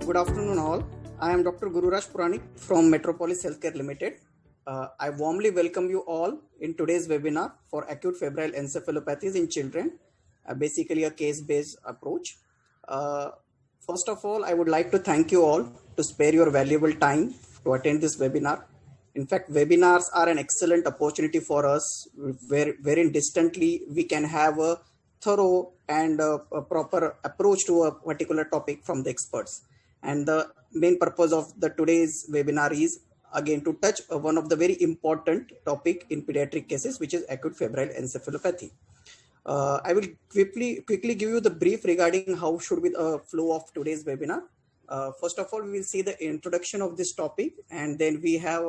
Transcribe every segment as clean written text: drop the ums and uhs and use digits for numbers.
Good afternoon all. I am Dr. Gururaj Puranik from Metropolis Healthcare Limited. I warmly welcome you all in today's webinar for acute febrile encephalopathies in children, basically a case-based approach. First of all, I would like to thank you all to spare your valuable time to attend this webinar. In fact, webinars are an excellent opportunity for us wherein distantly we can have a thorough and a proper approach to a particular topic from the experts. And the main purpose of the today's webinar is again to touch one of the very important topic in pediatric cases, which is acute febrile encephalopathy. I will quickly give you the brief regarding how should be the flow of today's webinar. First of all, we will see the introduction of this topic, and then we have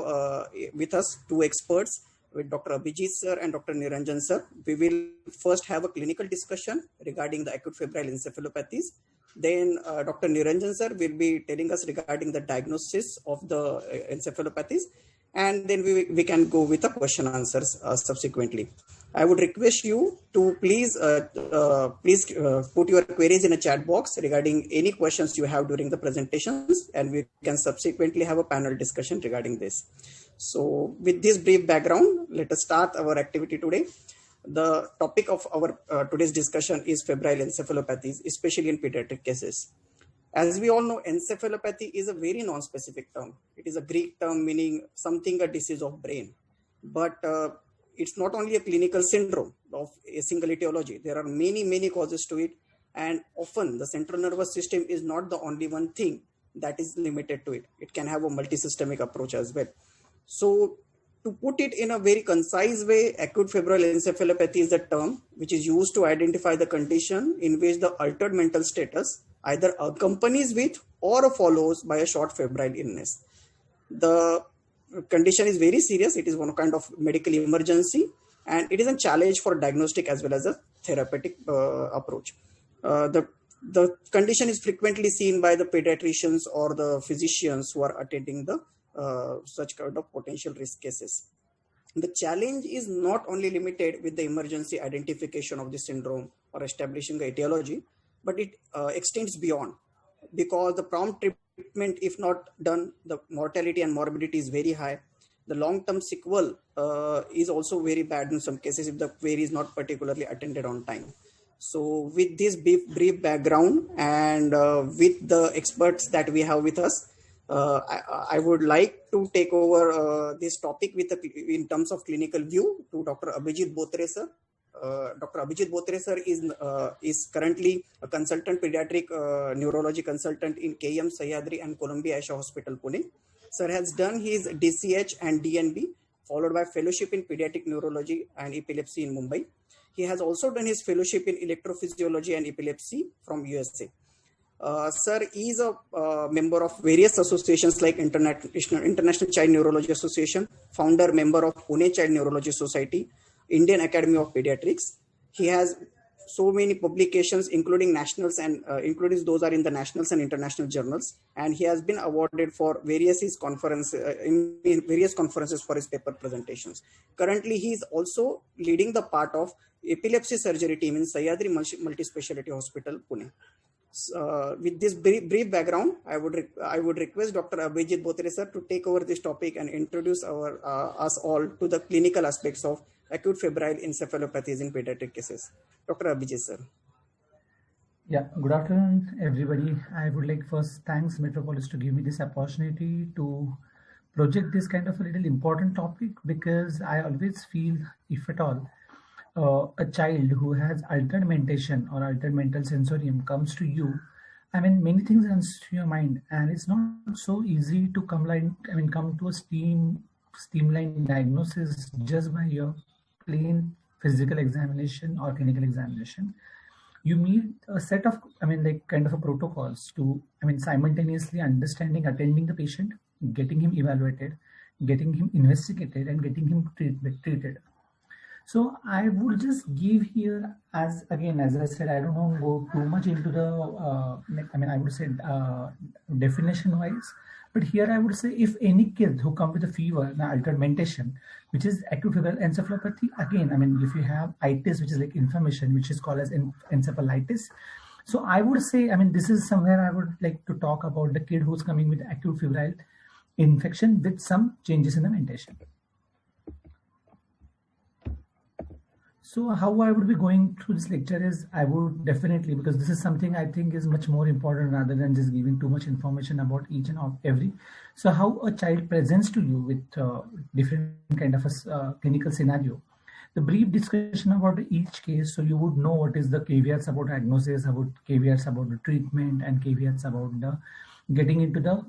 with us two experts, with Dr. Abhijit sir and Dr. Niranjan sir. We will first have a clinical discussion regarding the acute febrile encephalopathies. Then Dr. Niranjan sir will be telling us regarding the diagnosis of the encephalopathies, and then we can go with the question answers subsequently. I would request you to please put your queries in a chat box regarding any questions you have during the presentations, and we can subsequently have a panel discussion regarding this. So with this brief background, let us start our activity today. The topic of our today's discussion is febrile encephalopathies, especially in pediatric cases. As we all know, encephalopathy is a very non-specific term. It is a Greek term meaning something, a disease of brain. But it's not only a clinical syndrome of a single etiology. There are many causes to it. And often the central nervous system is not the only one thing that is limited to it. It can have a multisystemic approach as well. So to put it in a very concise way, acute febrile encephalopathy is the term which is used to identify the condition in which the altered mental status either accompanies with or follows by a short febrile illness. The condition is very serious. It is one kind of medical emergency, and it is a challenge for diagnostic as well as a therapeutic approach. The condition is frequently seen by the pediatricians or the physicians who are attending the such kind of potential risk cases. The challenge is not only limited with the emergency identification of the syndrome or establishing the etiology, but it extends beyond, because the prompt treatment, if not done, the mortality and morbidity is very high. The long-term sequel is also very bad in some cases if the query is not particularly attended on time. So with this brief background and with the experts that we have with us, I would like to take over this topic in terms of clinical view to Dr. Abhijit Botre sir. Dr. Abhijit Botre sir is currently a consultant pediatric neurology consultant in KEM Sahyadri and Columbia Asia Hospital, Pune. Sir has done his DCH and DNB, followed by fellowship in pediatric neurology and epilepsy in Mumbai. He has also done his fellowship in electrophysiology and epilepsy from USA. Sir is a member of various associations like International Child Neurology Association, founder member of Pune Child Neurology Society, Indian Academy of Pediatrics. He has so many publications, including nationals and including those are in the nationals and international journals. And he has been awarded for various in various conferences for his paper presentations. Currently, he is also leading the part of epilepsy surgery team in Sahyadri Multispeciality Hospital, Pune. With this brief background, I would request Dr. Abhijit Botre sir to take over this topic and introduce us all to the clinical aspects of acute febrile encephalopathies in pediatric cases. Dr. Abhijit sir. Yeah, good afternoon, everybody. I would like first thanks Metropolis to give me this opportunity to project this kind of a little important topic, because I always feel, if at all, a child who has altered mentation or altered mental sensorium comes to you, I mean, many things run to your mind, and it's not so easy to come to a streamlined diagnosis just by your plain physical examination or clinical examination. You need a set of, kind of a protocols to, simultaneously attending the patient, getting him evaluated, getting him investigated, and getting him treated. So I would just give here, as I said, I don't want to go too much into the, I would say definition wise, but here I would say if any kids who come with a fever and altered mentation, which is acute febrile encephalopathy, again, if you have itis, which is like inflammation, which is called as encephalitis, So I would say, I mean, this is somewhere I would like to talk about the kid who's coming with acute febrile infection with some changes in the mentation. So how I would be going through this lecture is I would definitely, because this is something I think is much more important rather than just giving too much information about each and every. So how a child presents to you with different kind of a clinical scenario. The brief discussion about each case, so you would know what is the caveats about diagnosis, about caveats about the treatment, and caveats about the getting into the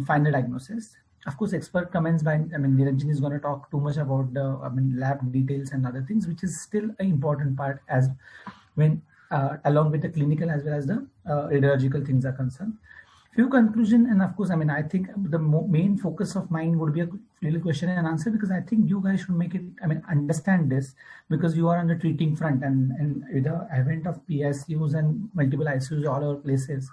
final diagnosis. Of course, expert comments by Niranjan is going to talk too much about the lab details and other things, which is still an important part as when along with the clinical as well as the radiological things are concerned. Few conclusion, and of course, I think the main focus of mine would be a little question and answer, because I think you guys should make it, understand this, because you are on the treating front, and with the advent of PSUs and multiple ICUs all over places,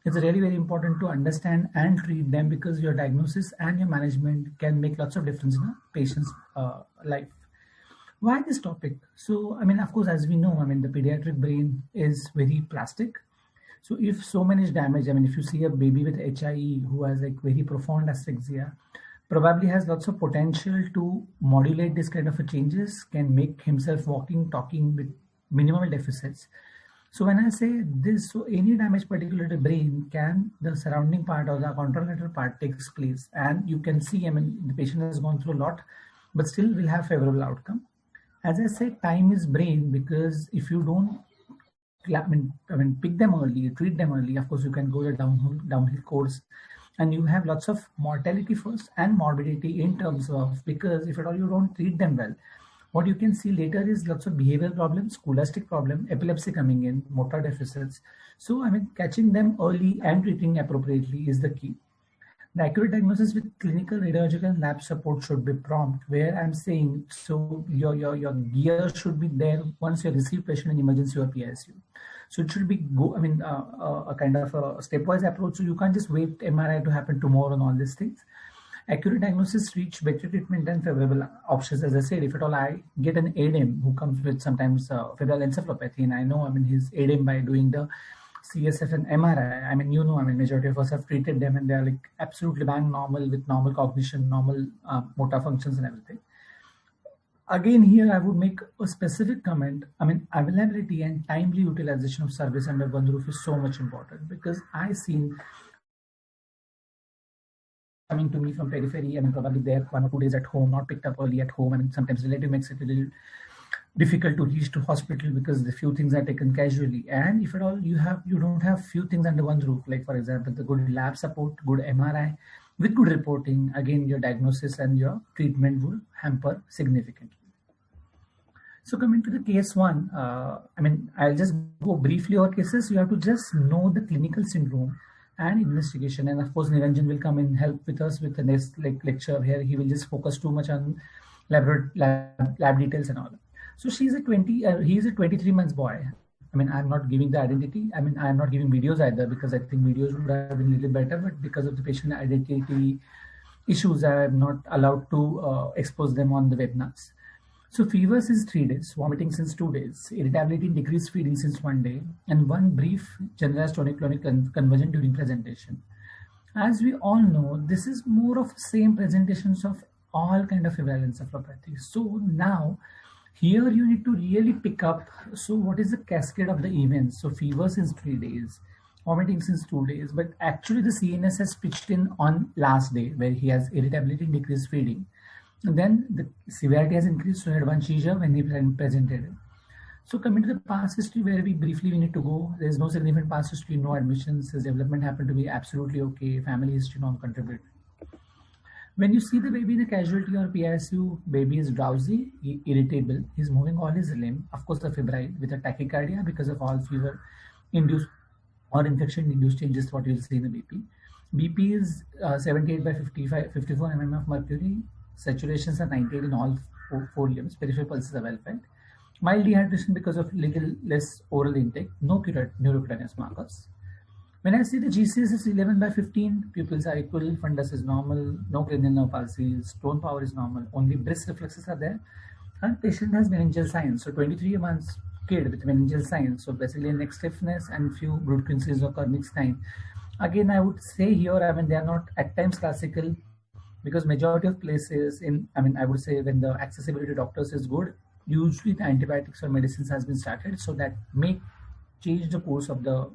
it's really very important to understand and treat them, because your diagnosis and your management can make lots of difference in a patient's life. Why this topic? So, of course, as we know, the pediatric brain is very plastic. So if so much damage, if you see a baby with HIE who has like very profound asphyxia, probably has lots of potential to modulate this kind of a changes, can make himself walking, talking with minimal deficits. So when I say this, so any damage particular to brain can, the surrounding part or the contralateral part takes place, and you can see, the patient has gone through a lot, but still will have favorable outcome. As I said, time is brain, because if you don't, pick them early, treat them early, of course, you can go the downhill course, and you have lots of mortality first and morbidity in terms of, because if at all you don't treat them well, what you can see later is lots of behavioral problems, scholastic problem, epilepsy coming in, motor deficits. So, catching them early and treating appropriately is the key. The accurate diagnosis with clinical, radiological, and lab support should be prompt, where I'm saying, so your gear should be there once you receive patient in emergency or PICU. So it should be a kind of a stepwise approach. So you can't just wait MRI to happen tomorrow and all these things. Accurate diagnosis, reach better treatment and favorable options. As I said, if at all I get an ADEM who comes with sometimes febrile encephalopathy, and I know his ADEM by doing the CSF and MRI, majority of us have treated them, and they're like absolutely bang normal with normal cognition, normal motor functions and everything. Again, here I would make a specific comment. Availability and timely utilization of service under one roof is so much important, because I've seen coming to me from periphery, probably they're 1 or 2 days at home, not picked up early at home, sometimes relative makes it a little difficult to reach to hospital because the few things are taken casually. And if at all you don't have few things under one roof, like for example, the good lab support, good MRI with good reporting, again, your diagnosis and your treatment will hamper significantly. So coming to the case one, I'll just go briefly over cases. You have to just know the clinical syndrome and investigation. And of course, Niranjan will come and help with us with the next lecture here. He will just focus too much on lab details and all. So he's a 23 months boy. I'm not giving the identity. I'm not giving videos either, because I think videos would have been a little better, but because of the patient identity issues, I am not allowed to expose them on the webinars. So fever since 3 days, vomiting since 2 days, irritability, decreased feeding since 1 day, and one brief generalized tonic-clonic conversion during presentation. As we all know, this is more of same presentations of all kind of febrile encephalopathy. So now, here you need to really pick up, so what is the cascade of the events? So fever since 3 days, vomiting since 2 days, but actually the CNS has pitched in on last day, where he has irritability, decreased feeding. And then the severity has increased, so he had one seizure when he presented. So coming to the past history, where we need to go, there is no significant past history, no admissions, his development happened to be absolutely okay, family history non-contributed. When you see the baby in a casualty or PICU, baby is drowsy, irritable, he's moving all his limb, of course the febrile with a tachycardia because of all fever induced or infection induced changes, what you'll see in the BP. BP is 78 by 54 mm of mercury, saturations are 98 in all four limbs, peripheral pulses are well felt. Mild dehydration because of little less oral intake, no neurocutaneous markers. When I see the GCS is 11 by 15, pupils are equal, fundus is normal, no cranial nerve palsy, tone power is normal, only brisk reflexes are there, and patient has meningeal signs. So 23 months, kid with meningeal signs. So basically neck stiffness and few Brutt-Quincy's or Kernick-Stein. Again, I would say here, I mean, they are not at times classical because majority of places in, I mean, I would say when the accessibility to doctors is good, usually the antibiotics or medicines has been started. So that may change the course of the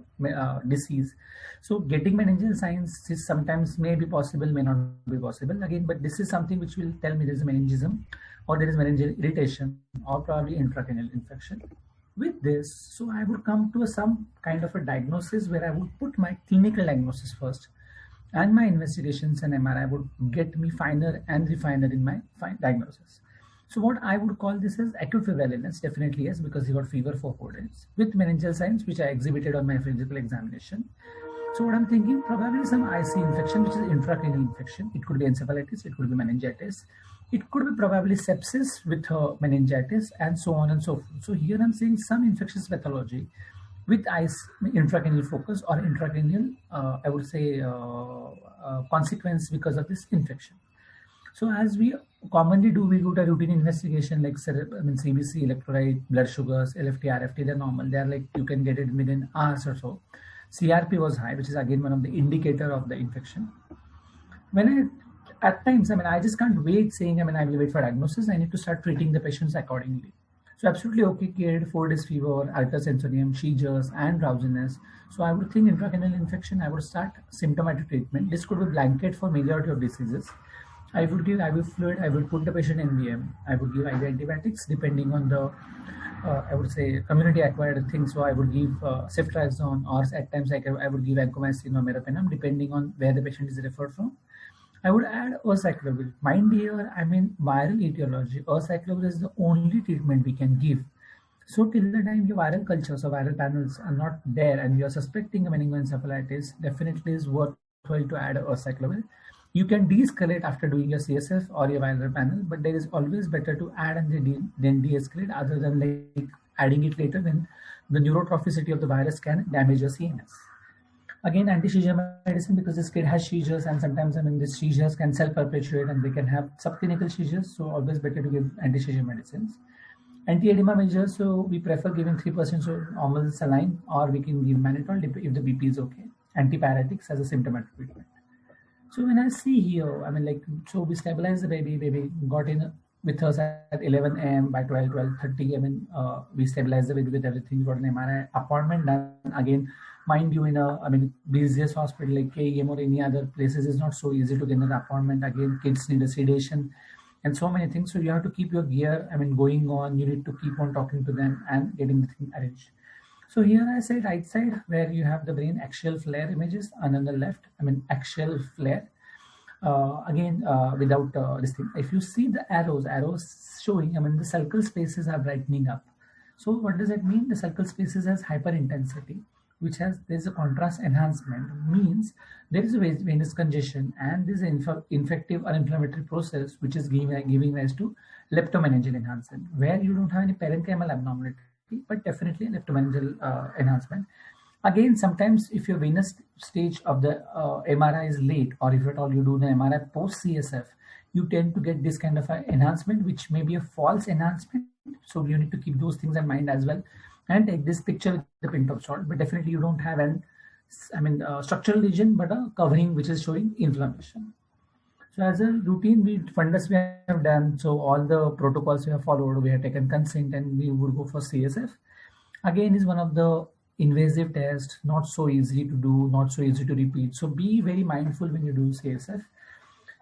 disease. So getting meningeal signs is sometimes may be possible, may not be possible again, but this is something which will tell me there is a meningism or there is meningeal irritation or probably intracranial infection. With this, so I would come to some kind of a diagnosis where I would put my clinical diagnosis first and my investigations and MRI would get me finer and refiner in my diagnosis. So what I would call this as acute febrile illness, definitely yes, because he got fever for 4 days with meningeal signs, which I exhibited on my physical examination. So what I'm thinking, probably some IC infection, which is intracranial infection. It could be encephalitis, it could be meningitis, it could be probably sepsis with meningitis, and so on and so forth. So here I'm seeing some infectious pathology with intracranial focus or intracranial, I would say, consequence because of this infection. So as we commonly do, we do a routine investigation like CBC, electrolyte, blood sugars, LFT, RFT, they're normal. They're like, you can get it within hours or so. CRP was high, which is again one of the indicator of the infection. At times, I mean, I just can't wait saying, I mean, I will wait for diagnosis. I need to start treating the patients accordingly. So absolutely okay kid, 4 days fever, hypersensorium, seizures, and drowsiness. So I would think intracranial infection, I would start symptomatic treatment. This could be blanket for majority of diseases. I would give IV fluid, I would put the patient in VM. I would give IV antibiotics depending on the, I would say, community acquired things. So I would give ceftriaxone, or at times I would give vancomycin or meropenem depending on where the patient is referred from. I would add acyclovir. Mind here, I mean viral etiology. Acyclovir is the only treatment we can give. So till the time your viral cultures or viral panels are not there and you are suspecting a meningoencephalitis, definitely is worthwhile to add acyclovir. You can de-escalate after doing your CSF or your viral panel, but there is always better to add and then de-escalate other than like adding it later, then the neurotrophicity of the virus can damage your CNS. Again, anti-seizure medicine, because this kid has seizures and sometimes, I mean, these seizures can self-perpetuate and they can have subclinical seizures. So always better to give anti-seizure medicines. Anti-edema measures, so we prefer giving 3% so normal saline, or we can give mannitol if the BP is okay. Antipyretics as a symptomatic treatment. So when I see here, I mean, like, so we stabilize the baby got in with us at 11 a.m. by 12:30. I mean, we stabilize the baby with everything. We got an MRI appointment done. Again, mind you, in a, I mean, busiest hospital like KEM or any other places, is not so easy to get an appointment. Again, kids need a sedation and so many things. So you have to keep your gear, I mean, going on. You need to keep on talking to them and getting the thing arranged. So here I say right side where you have the brain axial flare images, and on the left, I mean, axial flare. Without this thing. If you see the arrows showing, I mean, the sulcal spaces are brightening up. So what does that mean? The sulcal spaces has hyperintensity, which has, there's a contrast enhancement, means there is a venous congestion and this is infective or inflammatory process, which is giving rise to leptomeningeal enhancement, where you don't have any parenchymal abnormality, but definitely leptomeningeal enhancement. Again, sometimes if your venous stage of the MRI is late, or if at all you do the MRI post CSF, you tend to get this kind of an enhancement, which may be a false enhancement. So you need to keep those things in mind as well. And take this picture with the pinch of salt, but definitely you don't have an, structural lesion, but a covering which is showing inflammation. So as a routine fundus we have done, so all the protocols we have followed, we have taken consent and we would go for CSF. Again, is one of the invasive test, not so easy to do, not so easy to repeat. So be very mindful when you do CSF.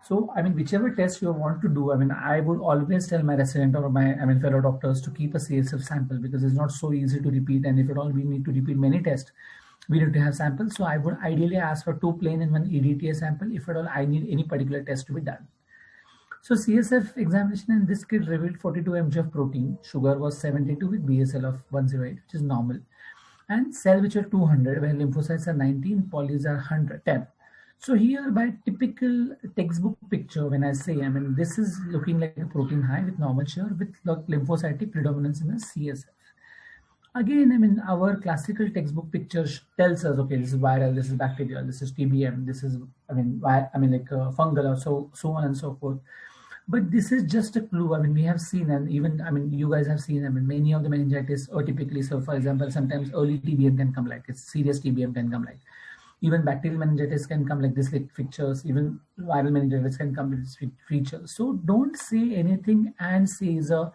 So, I mean, whichever test you want to do, I mean, I would always tell my resident or my, fellow doctors to keep a CSF sample, because it's not so easy to repeat. And if at all we need to repeat many tests, we need to have samples. So I would ideally ask for 2 plain and 1 EDTA sample if at all I need any particular test to be done. So CSF examination in this kid revealed 42 mg of protein, sugar was 72 with BSL of 108, which is normal. And cell which are 200, where lymphocytes are 19, polys are 110. So here by typical textbook picture, when I say, I mean, this is looking like a protein high with normal share with lymphocytic predominance in the CSF. Again, I mean, our classical textbook picture tells us, okay, this is viral, this is bacterial, this is TBM, this is, fungal, or so on and so forth. But this is just a clue. I mean, we have seen, and even, I mean, you guys have seen, I mean, many of the meningitis are typically, so for example, sometimes early TBM can come like it's serious TBM can come like. Even bacterial meningitis can come like this, like features. Even viral meningitis can come with this features. So don't say anything and say is a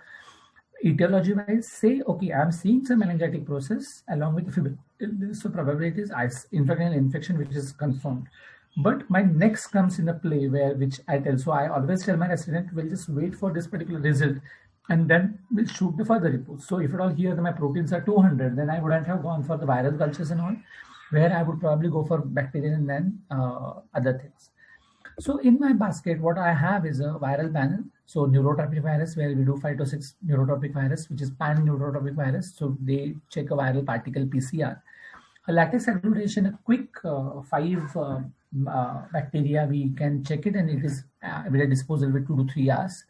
etiology wise. Say, okay, I'm seeing some meningitic process along with the fever. So probability is infectional infection, which is confirmed. But my next comes in a play where which I tell. So I always tell my resident, we'll just wait for this particular result and then we'll shoot the further reports. So if at all here my proteins are 200, then I wouldn't have gone for the viral cultures and all, where I would probably go for bacterial and then other things. So in my basket, what I have is a viral panel. So neurotropic virus, where we do 5 to 6 neurotropic virus, which is pan-neurotropic virus. So they check a viral particle PCR. A latex agglutination, a quick 5 bacteria, we can check it and it is with a disposal with 2 to 3 hours.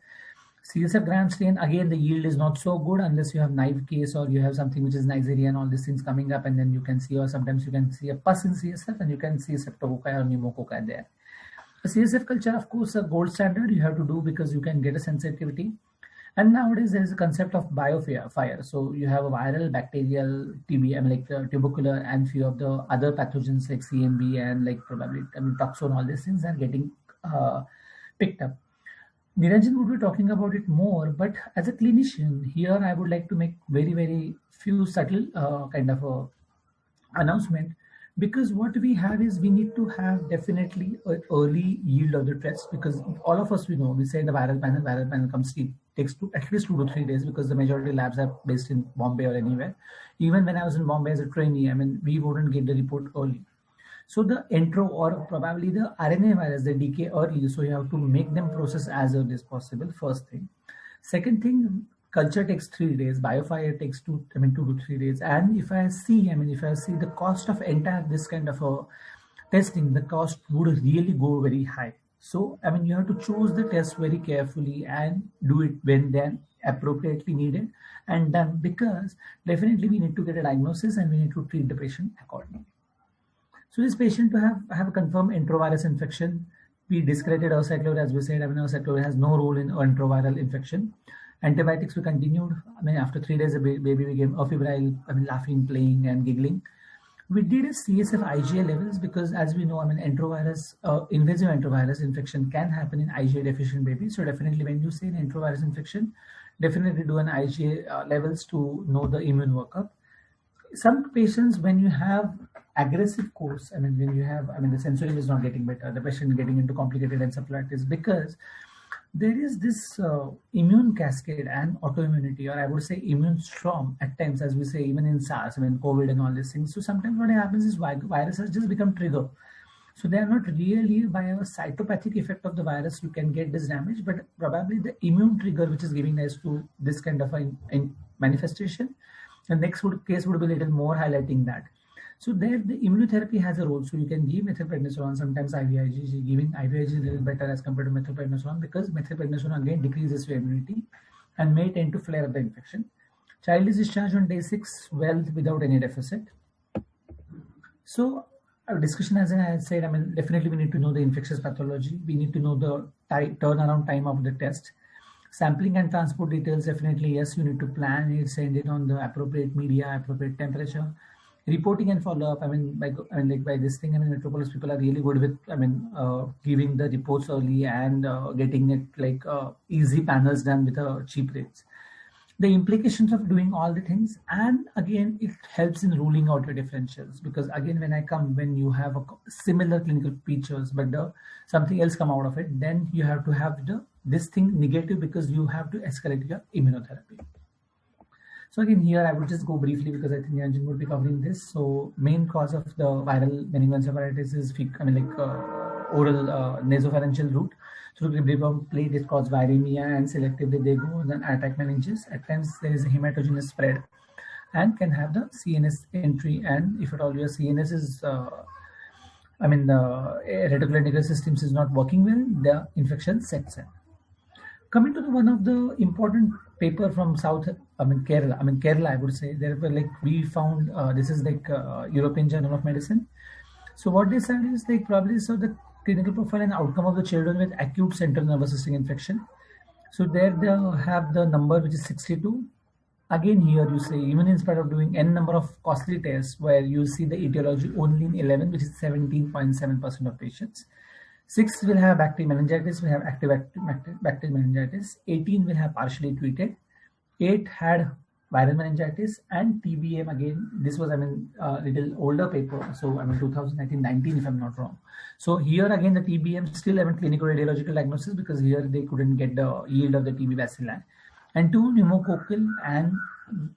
CSF gram stain, again, the yield is not so good unless you have knife case or you have something which is Neisseria and all these things coming up, and then you can see, or sometimes you can see a pus in CSF and you can see Streptococci or pneumococci there. A CSF culture, of course, a gold standard you have to do because you can get a sensitivity. And nowadays there is a concept of biofire. So you have a viral, bacterial, TB, like tubercular, and few of the other pathogens like CMV and like probably toxo, all these things are getting picked up. Niranjan would be talking about it more, but as a clinician here, I would like to make very, very few subtle kind of announcement, because what we have is we need to have definitely an early yield of the test, because all of us, we know, we say the viral panel comes, it takes at least 2 to 3 days, because the majority labs are based in Bombay or anywhere. Even when I was in Bombay as a trainee, I mean, we wouldn't get the report early. So the intro or probably the RNA virus, they decay early. So you have to make them process as early as possible, first thing. Second thing, culture takes 3 days, biofire takes 2 to 3 days. And if I see the cost of entire this kind of a testing, the cost would really go very high. So, I mean, you have to choose the test very carefully and do it when then appropriately needed and done, because definitely we need to get a diagnosis and we need to treat the patient accordingly. So this patient to have a confirmed enterovirus infection, we discredited ursodeoxycholic, as we said. I mean, ursodeoxycholic has no role in enteroviral infection. Antibiotics we continued. I mean, after 3 days, the baby became afebrile, laughing, playing, and giggling. We did a CSF IgA levels because, as we know, I mean, enterovirus, invasive enterovirus infection can happen in IgA deficient babies. So definitely, when you say an enterovirus infection, definitely do an IgA levels to know the immune workup. Some patients, when you have aggressive course, I mean, when you have, I mean, the sensorium is not getting better, the patient getting into complicated encephalitis, because there is this immune cascade and autoimmunity, or I would say immune storm at times, as we say, even in SARS, I mean, COVID and all these things. So sometimes what happens is viruses just become trigger. So they are not really by a cytopathic effect of the virus, you can get this damage, but probably the immune trigger, which is giving rise to this kind of a manifestation. The next case would be a little more highlighting that. So there the immunotherapy has a role. So you can give methylprednisolone, sometimes IVIG. Giving IVIG is a little better as compared to methylprednisolone, because methylprednisolone again decreases your immunity and may tend to flare up the infection. Child is discharged on day 6 well without any deficit. So our discussion, as I said, I mean, definitely we need to know the infectious pathology. We need to know the turnaround time of the test. Sampling and transport details, definitely, yes, you need to plan it, send it on the appropriate media, appropriate temperature. Reporting and follow-up, I mean, by this thing, I mean, Metropolis people are really good with, I mean, giving the reports early and getting it like easy panels done with cheap rates. The implications of doing all the things, and again, it helps in ruling out your differentials, because again, when you have a similar clinical features, but something else come out of it, then you have to have this thing negative, because you have to escalate your immunotherapy. So again, here I would just go briefly because I think Niranjan would be covering this. So main cause of the viral meningoencephalitis is oral nasopharyngeal route. Through the brevium plate, it causes viremia, and selectively they go and attack meninges. At times there is a hematogenous spread and can have the CNS entry. And if at all your CNS is, the reticular nuclear systems is not working well, the infection sets in. Coming to one of the important paper from Kerala, I would say, there were we found this is European Journal of Medicine. So what they said is they probably saw the clinical profile and outcome of the children with acute central nervous system infection. So there they have the number which is 62. Again here you say, even in spite of doing n number of costly tests where you see the etiology only in 11, which is 17.7% of patients. 6 will have bacterial meningitis, will have active bacterial meningitis. 18 will have partially treated. 8 had viral meningitis, and TBM. Again, this was, little older paper. So 2019, if I'm not wrong. So here again the TBM still clinical radiological diagnosis, because here they couldn't get the yield of the TB bacilli. And 2 pneumococcal and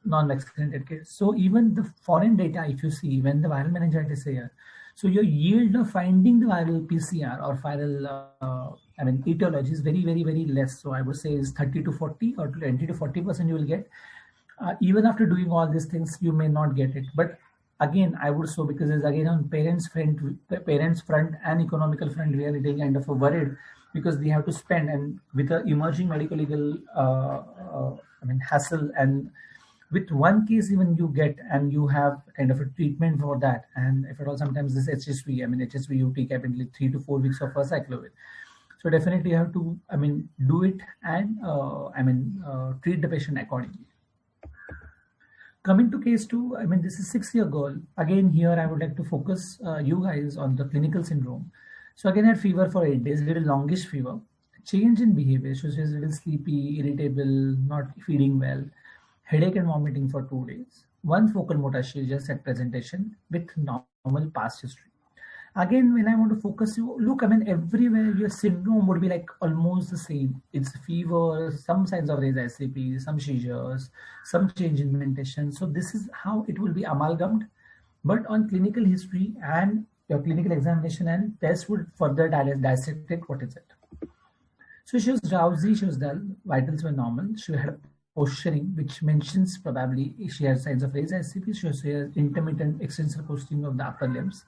non-vaccinated kids. So even the foreign data, if you see when the viral meningitis is here, so your yield of finding the viral PCR or viral etiology is very, very, very less. So I would say is 30 to 40 or 20 to 40% you will get. Even after doing all these things, you may not get it. But again, I would so, because it's again on parents front and economical front, we are getting kind of worried, because they have to spend, and with the emerging medical legal hassle, and with one case even you get, and you have kind of a treatment for that, and if at all sometimes this HSV you take apparently 3 to 4 weeks of acyclovir. So definitely you have to do it and treat the patient accordingly. Coming to case 2, this is 6-year girl. Again here I would like to focus you guys on the clinical syndrome. So again, had fever for 8 days, little longish fever, change in behavior. So she was a little sleepy, irritable, not feeding well, headache and vomiting for 2 days. 1 focal motor seizures at presentation with normal past history. Again, when I want to focus you, look, everywhere your syndrome would be like almost the same. It's fever, some signs of raised ICP, some seizures, some change in mentation. So this is how it will be amalgamated. But on clinical history and your clinical examination and test would further dissect it. What is it? So she was drowsy, she was dull, vitals were normal. She had posturing, which mentions probably she has signs of raised ICP. She has intermittent extensor posturing of the upper limbs.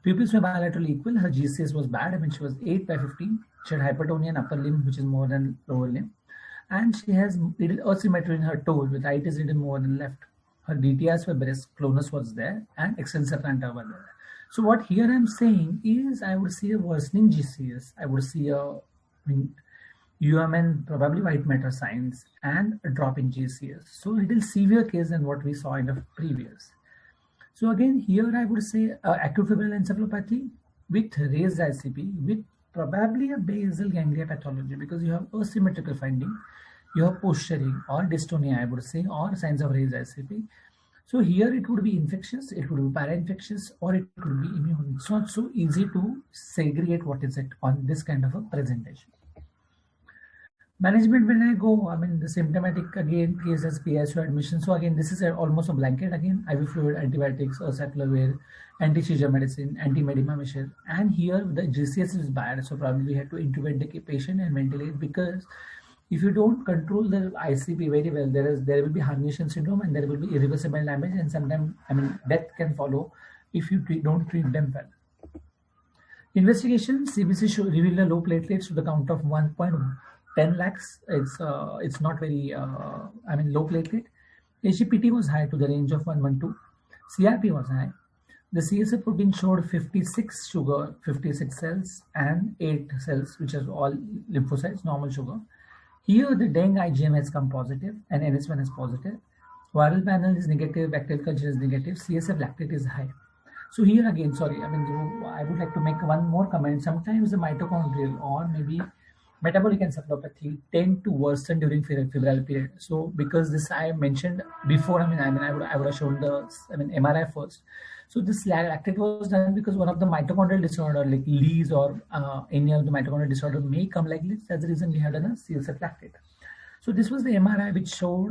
Pupils were bilaterally equal. Her GCS was bad. She was 8 by 15. She had hypertonia in upper limb, which is more than lower limb. And she has little asymmetry in her toe, with right is little more than left. Her DTRs were brisk, clonus was there, and extensor plantar were there. So what here I'm saying is, I would see a worsening GCS. I would see UMN, probably white matter signs, and a drop in GCS. So a little severe case than what we saw in the previous. So again, here I would say acute febrile encephalopathy with raised ICP, with probably a basal ganglia pathology, because you have asymmetrical finding, you have posturing or dystonia, I would say, or signs of raised ICP. So here it would be infectious, it would be para-infectious, or it could be immune. It's not so easy to segregate what is it on this kind of a presentation. Management, when I go, the symptomatic again case as PSO admission. So again, this is almost a blanket. Again, IV fluid, antibiotics, acyclovir, anti-seizure medicine, anti-medimamicin. And here the GCS is bad, so probably we have to intubate the patient and ventilate, because if you don't control the ICP very well, there will be herniation syndrome, and there will be irreversible damage, and sometimes death can follow if you don't treat them well. Investigation, CBC revealed a low platelets to the count of 1.10 lakhs. It's not very low platelet. AGPT was high to the range of 112. CRP was high. The CSF protein showed 56 sugar, 56 cells, and 8 cells, which are all lymphocytes, normal sugar. Here the dengue IgM has come positive and NS1 is positive. Viral panel is negative, bacterial culture is negative, CSF lactate is high. So here again, sorry, I would like to make one more comment. Sometimes the mitochondrial or maybe metabolic encephalopathy tend to worsen during febrile period. So because this I mentioned before, I would have shown the MRI first. So this lactate was done because one of the mitochondrial disorder like Lees or any of the mitochondrial disorder may come like this. That's the reason we have done a CSF lactate. So this was the MRI which showed,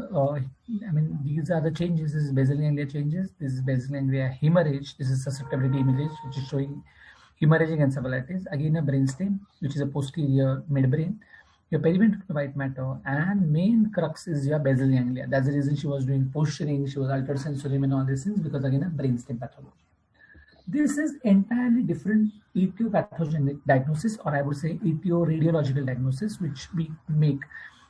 these are the changes. This is basal ganglia changes. This is basal ganglia hemorrhage. This is susceptibility image, which is showing hemorrhagic encephalitis. Again, a brainstem, which is a posterior midbrain. Your periventricular white matter, and main crux is your basal ganglia. That's the reason she was doing posturing, she was altered sensorium and all these things, because again, a brainstem pathology. This is entirely different etiopathogenic diagnosis, or I would say etioradiological diagnosis, which we make,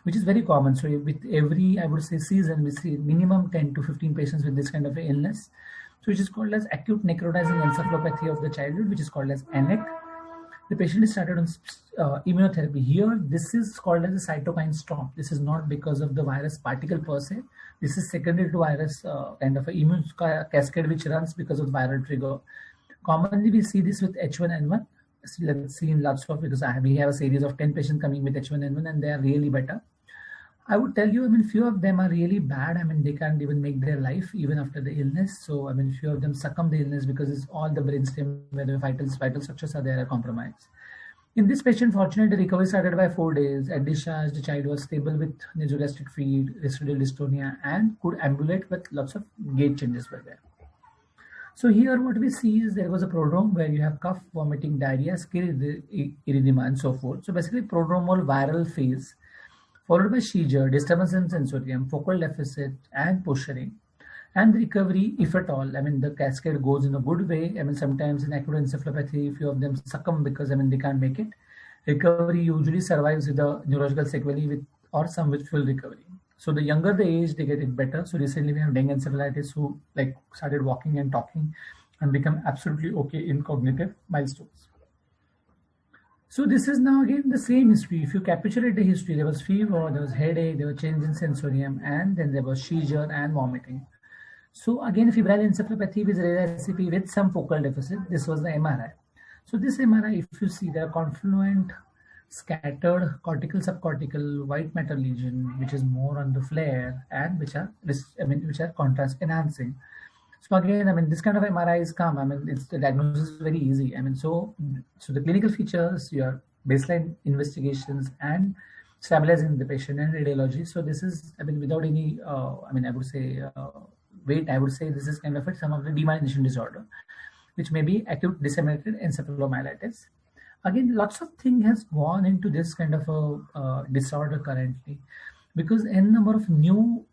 which is very common. So with every, I would say, season, we see minimum 10 to 15 patients with this kind of illness. So which is called as acute necrotizing encephalopathy of the childhood, which is called as ANEC. The patient is started on immunotherapy. Here, this is called as a cytokine storm. This is not because of the virus particle per se. This is secondary to virus kind of an immune cascade which runs because of viral trigger. Commonly, we see this with H1N1. Let's see in lots of, because we have a series of 10 patients coming with H1N1 and they are really better. I would tell you, few of them are really bad. They can't even make their life even after the illness. So, few of them succumb the illness because it's all the brainstem where the vital structures are there are compromised. In this patient, fortunately, recovery started by 4 days. At discharge, the child was stable with nasogastric feed, residual dystonia, and could ambulate, but lots of gait changes were there. So here what we see is there was a prodrome where you have cough, vomiting, diarrhea, erythema, and so forth. So basically prodromal viral phase, followed by seizure, disturbance in sensorium, focal deficit, and posturing. And the recovery, if at all, the cascade goes in a good way. Sometimes in acute encephalopathy, few of them succumb because, they can't make it. Recovery usually survives with a neurological sequelae or some with full recovery. So the younger the age, they get it better. So recently we have dengue encephalitis who started walking and talking and become absolutely okay in cognitive milestones. So this is now again the same history. If you capitulate the history, there was fever, there was headache, there was change in sensorium, and then there was seizure and vomiting. So again, febrile encephalopathy with rare SCP with some focal deficit. This was the MRI. So this MRI, if you see, there are confluent, scattered cortical, subcortical, white matter lesion, which is more on the flare, and which are contrast enhancing. So again, this kind of MRIs come. It's the diagnosis is very easy. So the clinical features, your baseline investigations, and stabilizing the patient and radiology. So this is, without any, I would say, weight, I would say this is kind of some of the demyelination disorder, which may be acute disseminated encephalomyelitis. Again, lots of things has gone into this kind of a disorder currently, because n number of new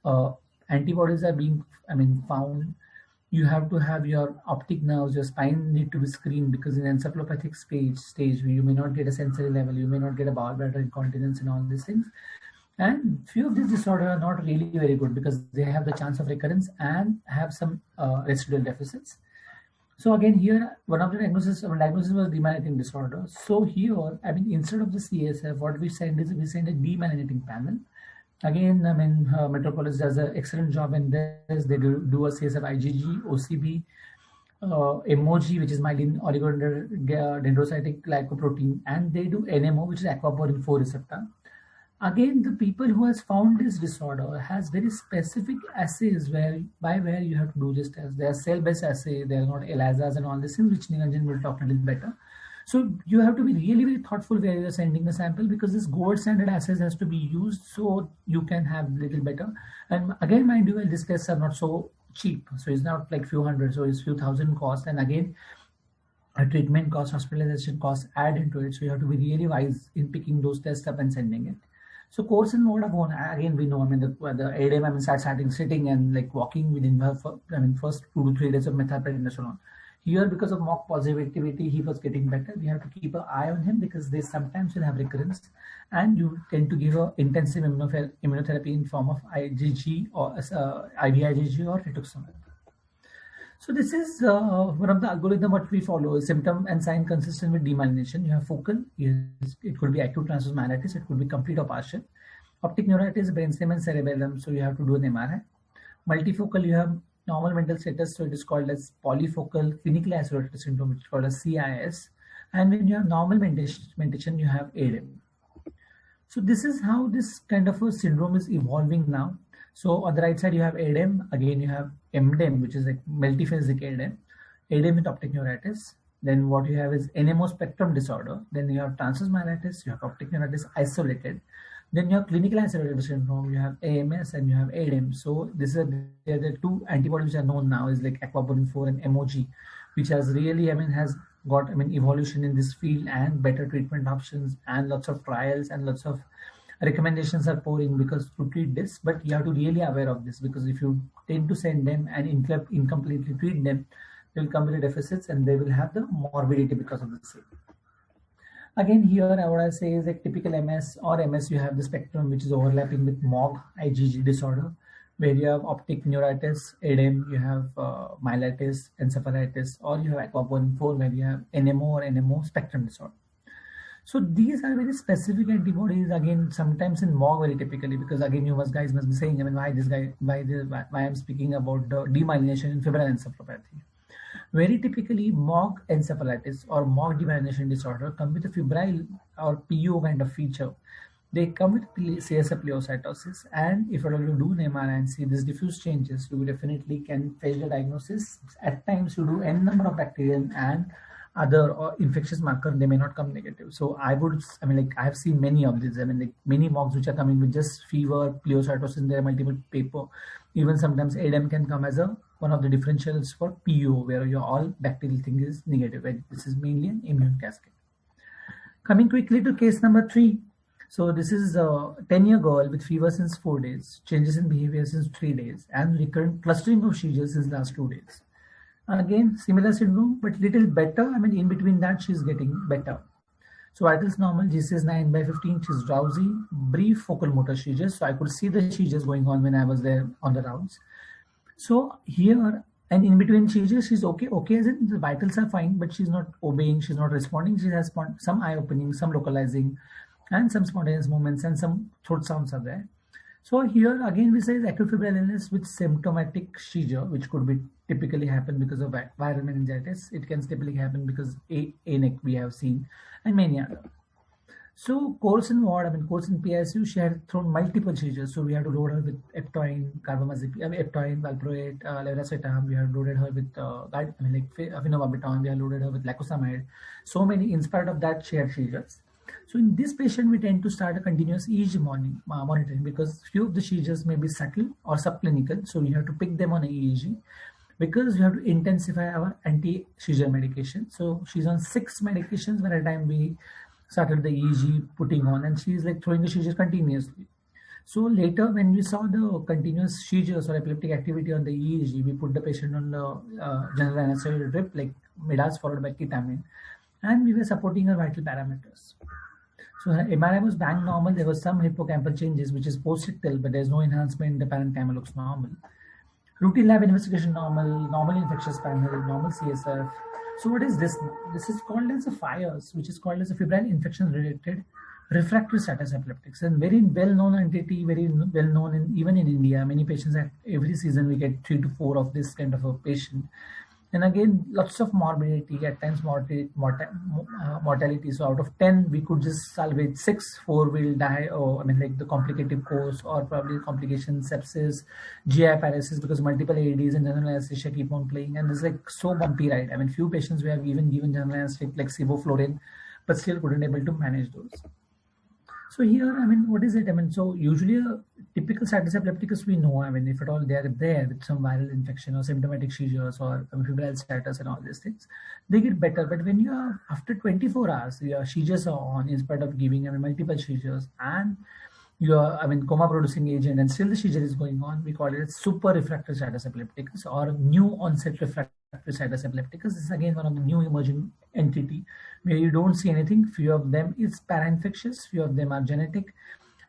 antibodies are being, found. You have to have your optic nerves, your spine need to be screened, because in encephalopathic stage you may not get a sensory level, you may not get a bowel bladder incontinence and all these things. And few of these disorders are not really very good because they have the chance of recurrence and have some residual deficits. So again, here one of the diagnosis was demyelinating disorder. So here, instead of the CSF, what we send is we send a demyelinating panel. Again, Metropolis does an excellent job in this. They do a CSF IgG, OCB, MOG, which is myelin oligodendrocytic glycoprotein, and they do NMO, which is aquaporin 4 receptor. Again, the people who has found this disorder has very specific assays where you have to do this test. They are cell-based assay, they are not ELISAs and all these things, which Niranjan will talk a little better. So you have to be really very thoughtful where you are sending the sample, because this gold standard assays has to be used so you can have little better. And again, mind you, these tests are not so cheap. So it's not like few hundred, so it's few thousand cost. And again, a treatment cost, hospitalization cost add into it. So you have to be really wise in picking those tests up and sending it. So course in Vodafone, again, we know, the ADM, starting sitting and walking within, first 2 to 3 days of methylprednisolone. Here, because of mock positivity, he was getting better. We have to keep an eye on him because they sometimes will have recurrence, and you tend to give an intensive immunotherapy in form of IgG or IVIgG or rituximab. So this is one of the algorithm what we follow, symptom and sign consistent with demyelination. You have focal, it could be acute transverse myelitis, it could be complete or partial. Optic neuritis, brainstem and cerebellum, so you have to do an MRI. Multifocal, you have normal mental status, so it is called as polyfocal clinically isolated syndrome, which is called as CIS. And when you have normal mentation, you have ADEM. So this is how this kind of a syndrome is evolving now. So on the right side, you have ADEM. Again, you have MDEM, which is like multiphasic ADEM. ADEM with optic neuritis. Then what you have is NMO spectrum disorder. Then you have transverse myelitis. You have optic neuritis isolated. Then you have clinical isolated syndrome. You have AMS and you have ADEM. So this is the two antibodies which are known now is like aquaporin 4 and MOG, which has really has got evolution in this field and better treatment options and lots of trials and lots of recommendations are pouring because to treat this. But you have to really aware of this, because if you tend to send them and incompletely treat them, they will come with deficits and they will have the morbidity because of the same. Again, here what I say is like typical MS or MS, you have the spectrum which is overlapping with MOG IgG disorder, where you have optic neuritis, ADEM, you have myelitis, encephalitis, or you have aquaporin 4 where you have NMO or NMO spectrum disorder. So these are very specific antibodies. Again, sometimes in MOG very typically, because again you guys must be saying, I mean, why I'm speaking about the demyelination in febrile encephalopathy. Very typically, MOG encephalitis or MOG demyelination disorder come with a febrile or PO kind of feature. They come with CSF pleocytosis, and if at all you do an MRI and see these diffuse changes, you definitely can fail the diagnosis. At times, you do n number of bacterial and other or infectious marker, they may not come negative. So I mean, like I have seen many of these. I mean, like many MOGs which are coming with just fever, pleocytosis, there are multiple paper. Even sometimes ADEM can come as one of the differentials for PO, where your all bacterial thing is negative, and this is mainly an immune cascade. Coming quickly to case number 3. So this is a 10-year girl with fever since 4 days, changes in behavior since 3 days, and recurrent clustering of seizures since last 2 days. Again, similar syndrome, but little better. I mean, in between that, she's getting better. So vitals normal, GC is 9/15, she's drowsy, brief focal motor seizures. So I could see the seizures going on when I was there on the rounds. So here, and in between seizures, she's okay as in the vitals are fine, but she's not obeying, she's not responding. She has some eye opening, some localizing, and some spontaneous movements, and some throat sounds are there. So here again we say acute febrile illness with symptomatic seizure, which could be typically happen because of viral meningitis. It can typically happen because ANEC we have seen, and many other. So course in ward, I mean course in PICU, she had thrown multiple seizures. So we had to load her with eptoin, carbamazepine, eptoin, valproate, levetiracetam. We had loaded her with phenobarbital. We had loaded her with lacosamide. So many. In spite of that, she had seizures. So in this patient, we tend to start a continuous EEG monitoring, because few of the seizures may be subtle or subclinical. So we have to pick them on EEG, because we have to intensify our anti-seizure medication. So she's on 6 medications by the time we started the EEG putting on, and she's like throwing the seizure continuously. So later, when we saw the continuous seizures or epileptic activity on the EEG, we put the patient on the general anesthesia drip, like midas followed by ketamine, and we were supporting her vital parameters. So her MRI was bang normal. There was some hippocampal changes, which is post-ictal, but there's no enhancement. The parenchyma looks normal. Routine lab investigation normal, normal infectious panel, normal CSF. So what is this? This is called as a FIRES, which is called as a febrile infection-related refractory status epilepticus, and very well-known entity, very well-known even in India. Many patients, every season we get 3 to 4 of this kind of a patient. And again, lots of morbidity, at times mortality. So out of 10, we could just salvage 6, 4 will die, or I mean like the complicated course, or probably complications, sepsis, GI paralysis, because multiple AEDs and general anesthesia keep on playing. And it's like so bumpy ride. I mean, few patients we have even given general anesthetic like sevoflurane, but still couldn't able to manage those. So here, I mean, what is it? I mean, so usually a typical status epilepticus we know, I mean, if at all they are there with some viral infection or symptomatic seizures or febrile status and all these things, they get better. But when you are after 24 hours, your seizures are on in spite of giving, I mean, multiple seizures, and you are, I mean, coma producing agent, and still the seizure is going on, we call it super refractory status epilepticus or new onset refractory status epilepticus. This is again one of the new emerging entity where you don't see anything. Few of them is para-infectious, few of them are genetic,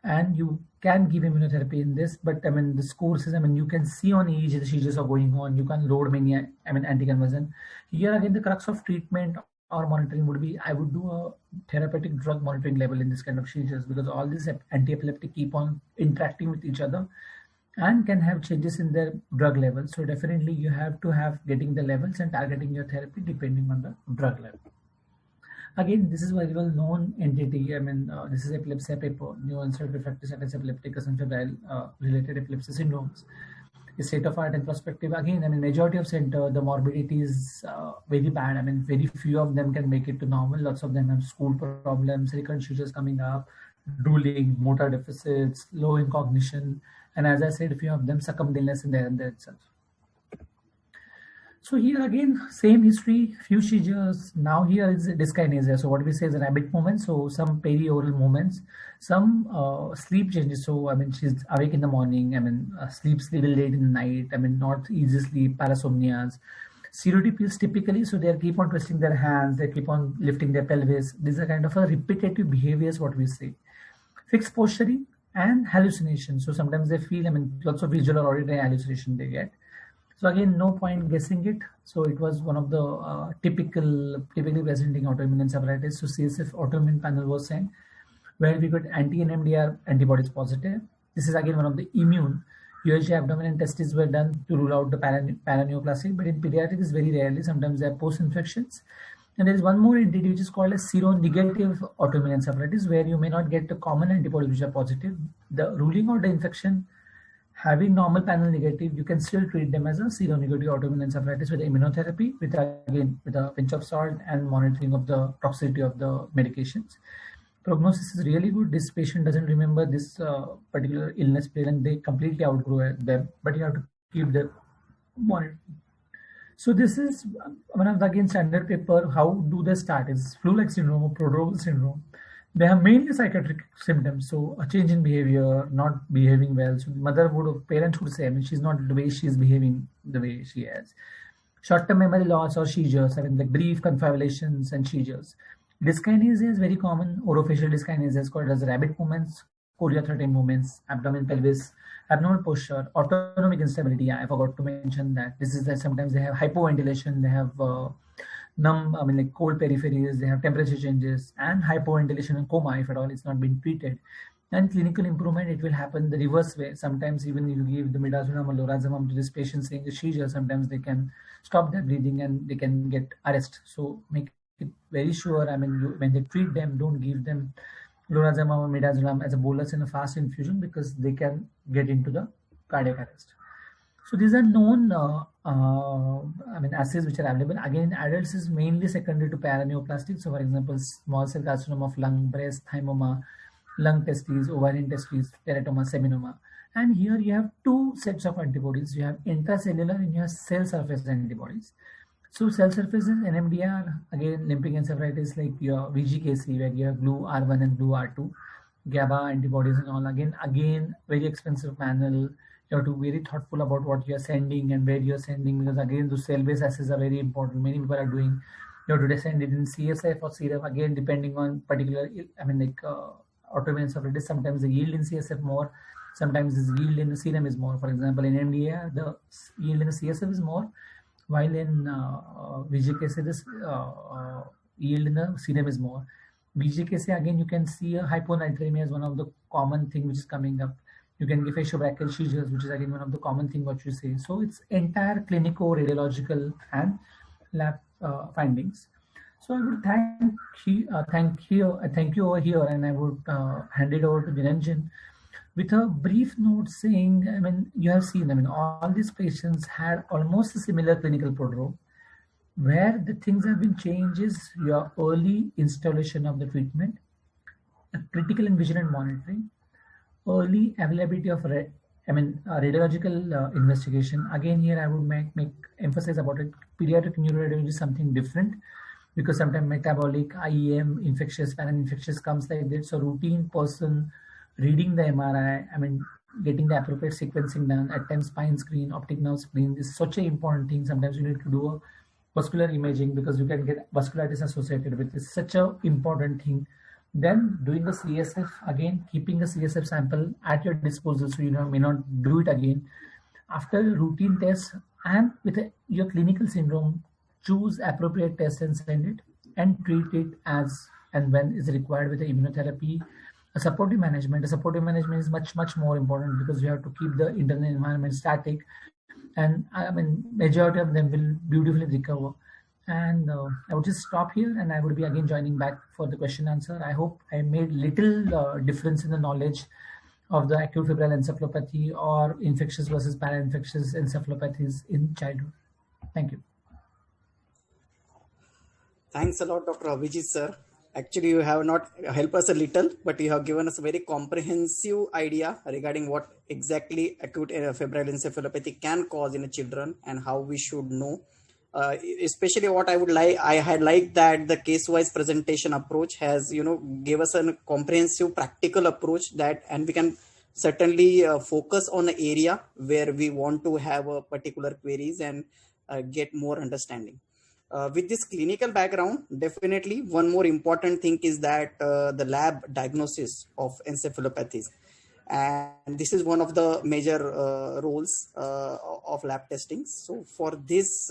and you can give immunotherapy in this. But I mean, this course is, I mean, you can see on EEG the seizures are going on. You can load many, I mean, anticonvulsant. Here again, the crux of treatment or monitoring would be, I would do a therapeutic drug monitoring level in this kind of seizures, because all these anti-epileptic keep on interacting with each other and can have changes in their drug levels. So definitely you have to have getting the levels and targeting your therapy depending on the drug level. Again, this is a very well known entity. I mean, this is epilepsy paper, new onset refractory status epilepticus and febrile related epilepsy syndromes. The state of art and prospective. Again, I mean, majority of center, the morbidity is very bad. I mean, very few of them can make it to normal. Lots of them have school problems, recurrent seizures coming up, drooling, motor deficits, low in cognition. And as I said, a few of them succumb to illness in there and there itself. So here again, same history, few seizures. Now here is dyskinesia. So what we say is rabbit movement. So some perioral movements, some sleep changes. So I mean, she's awake in the morning. I mean, sleeps little late in the night. I mean, not easy sleep, parasomnias. CRT pills typically, so they keep on twisting their hands, they keep on lifting their pelvis. These are kind of a repetitive behaviors, what we say. Fixed posturing and hallucination. So sometimes they feel, I mean, lots of visual or auditory hallucination they get. So again, no point guessing it. So it was one of the typically presenting autoimmune encephalitis. So CSF autoimmune panel was sent, where we got anti-NMDR antibodies positive. This is again one of the immune. USG abdomen and testes were done to rule out the paraneoplastic, but in pediatrics, very rarely. Sometimes they are post-infections. And there is one more entity which is called as seronegative autoimmune encephalitis, where you may not get the common antibodies which are positive. The ruling out the infection, having normal panel negative, you can still treat them as a seronegative autoimmune encephalitis with immunotherapy, with a pinch of salt and monitoring of the toxicity of the medications. Prognosis is really good. This patient doesn't remember this particular illness plane and they completely outgrow them, but you have to keep them monitored. So this is one of the again standard paper. How do they start? Is flu-like syndrome or prodromal syndrome. They have mainly psychiatric symptoms. So a change in behavior, not behaving well. So mother would, parents would say, I mean, she's not the way she's behaving the way she is. Short-term memory loss or seizures, I mean, like brief confabulations and seizures. Dyskinesia is very common. Orofacial dyskinesia is called as rabbit movements, chorea-threatening movements, abdomen, pelvis, abnormal posture, autonomic instability. I forgot to mention that. This is that sometimes they have hypoventilation, they have like cold peripheries, they have temperature changes, and hypoventilation and coma if at all it's not been treated. And clinical improvement, it will happen the reverse way. Sometimes even if you give the midazolam or lorazumab to this patient saying a seizure, sometimes they can stop their breathing and they can get arrest. So make it very sure, I mean, when they treat them, don't give them lorazumab or midazolam as a bolus in a fast infusion because they can get into the cardiac arrest. So these are known assays which are available. Again, in adults is mainly secondary to paraneoplastic. So for example, small cell carcinoma of lung, breast, thymoma, lung testes, ovarian testes, teratoma, seminoma. And here you have two sets of antibodies. You have intracellular and you have cell surface antibodies. So cell surface is NMDR, again limping encephalitis like your VGKC where you have blue R1 and blue R2, GABA antibodies and all. Again, very expensive panel. You have to be very thoughtful about what you are sending and where you are sending because again, those cell-based assays are very important. Many people are doing, you have to send it in CSF or serum, again, depending on particular, autoimmune encephalitis, sometimes the yield in CSF more, sometimes the yield in the serum is more. For example, in MDR, the yield in the CSF is more, while in VGKC, this yield in the serum is more. VGKC, again, you can see a hyponatremia as one of the common thing which is coming up. You can give facial seizures, which is again one of the common thing what you say. So it's entire clinical, radiological, and lab findings. So I would thank you over here, and I would hand it over to Niranjan with a brief note saying, I mean, you have seen, I mean, all these patients had almost a similar clinical prodrome. Where the things have been changed is your early installation of the treatment, a critical and vigilant monitoring, early availability of radiological investigation. Again, here I would make emphasis about it. Pediatric neuroradiology is something different because sometimes metabolic, IEM, infectious, parainfectious comes like that. So routine person reading the MRI, I mean, getting the appropriate sequencing done, at times spine screen, optic nerve screen is such an important thing. Sometimes you need to do a vascular imaging because you can get vasculitis associated with it. It's such an important thing. Then doing the CSF, again, keeping the CSF sample at your disposal so you may not do it again. After routine tests and with your clinical syndrome, choose appropriate test and send it and treat it as and when is required with the immunotherapy. A supportive management is much, much more important because you have to keep the internal environment static. And I mean, majority of them will beautifully recover. And I would just stop here and I would be again joining back for the question answer. I hope I made little difference in the knowledge of the acute febrile encephalopathy or infectious versus parainfectious encephalopathies in childhood. Thank you. Thanks a lot, Dr. Abhijit, sir. Actually, you have not helped us a little, but you have given us a very comprehensive idea regarding what exactly acute febrile encephalopathy can cause in children and how we should know. Especially what I had liked that the case-wise presentation approach has, gave us a comprehensive practical approach and we can certainly focus on the area where we want to have a particular queries and get more understanding. With this clinical background, definitely one more important thing is that the lab diagnosis of encephalopathies. and this is one of the major roles of lab testing. So for this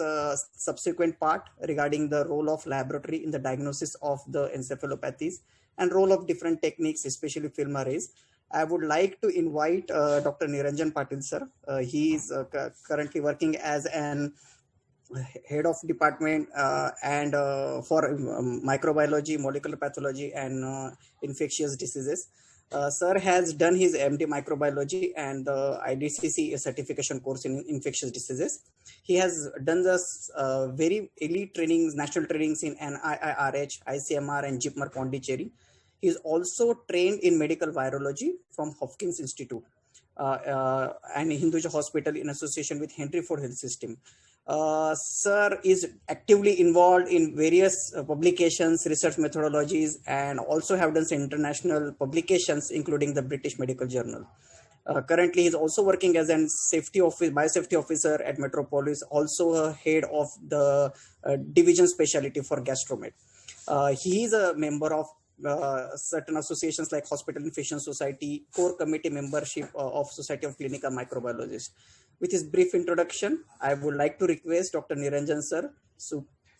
subsequent part regarding the role of laboratory in the diagnosis of the encephalopathies and role of different techniques, especially film arrays, I would like to invite Dr. Niranjan Patil sir. He is currently working as an head of department and for microbiology, molecular pathology, and infectious diseases. Sir has done his MD microbiology and the IDCC certification course in infectious diseases. He has done the very elite trainings, national trainings in NIIRH, ICMR, and JIPMER Pondicherry. He is also trained in medical virology from Hopkins Institute and Hinduja Hospital in association with Henry Ford Health System. Sir is actively involved in various publications, research methodologies, and also have done some international publications, including the British Medical Journal. Currently, he is also working as a biosafety officer at Metropolis, also a head of the division specialty for gastromed. He is a member of certain associations like Hospital Infection Society, core committee membership of Society of Clinical Microbiologists. With his brief introduction, I would like to request Dr. Niranjan sir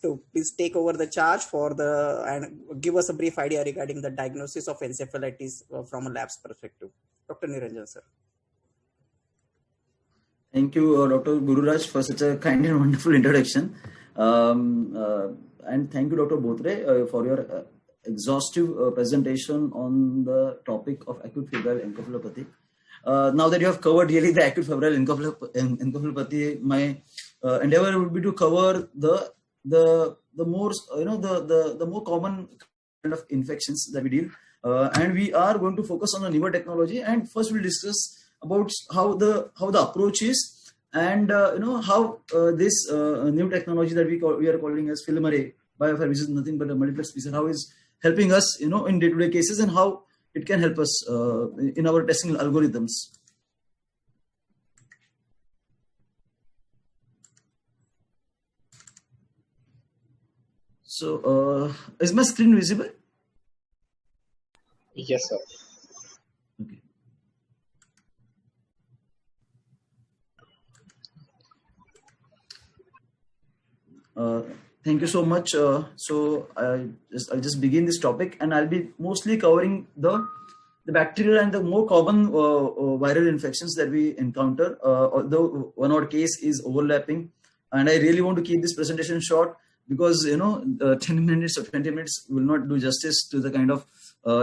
to please take over the charge and give us a brief idea regarding the diagnosis of encephalitis from a lab's perspective. Dr. Niranjan sir. Thank you, Dr. Gururaj, for such a kind and wonderful introduction. And thank you, Dr. Bothre, for your exhaustive presentation on the topic of acute febrile encephalopathy. Now that you have covered really the acute febrile encephalopathy, my endeavor would be to cover the more the more common kind of infections that we deal, and we are going to focus on the newer technology. And first, we'll discuss about how the approach is, and how this new technology that we are calling as film array BioFire, which is nothing but a multiplex PCR, how is helping us, in day-to-day cases, and how it can help us in our testing algorithms. So, is my screen visible? Yes, sir. Okay. Thank you so much. So I'll just begin this topic, and I'll be mostly covering the bacterial and the more common viral infections that we encounter. Although one odd case is overlapping, and I really want to keep this presentation short because 10 minutes or 20 minutes will not do justice to the kind of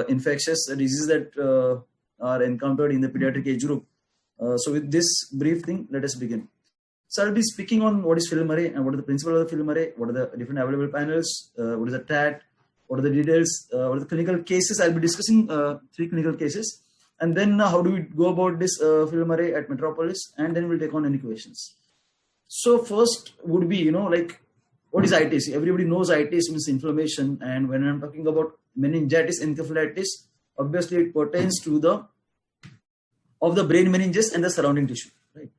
infectious diseases that are encountered in the pediatric age group. So with this brief thing, let us begin. So I'll be speaking on what is film array and what are the principles of the film array, what are the different available panels, what is the TAT, what are the details, what are the clinical cases. I'll be discussing 3 clinical cases, and then how do we go about this film array at Metropolis, and then we'll take on any questions. So first would be, what is itis? Everybody knows itis means inflammation, and when I'm talking about meningitis encephalitis, obviously it pertains to the brain meninges and the surrounding tissue, right?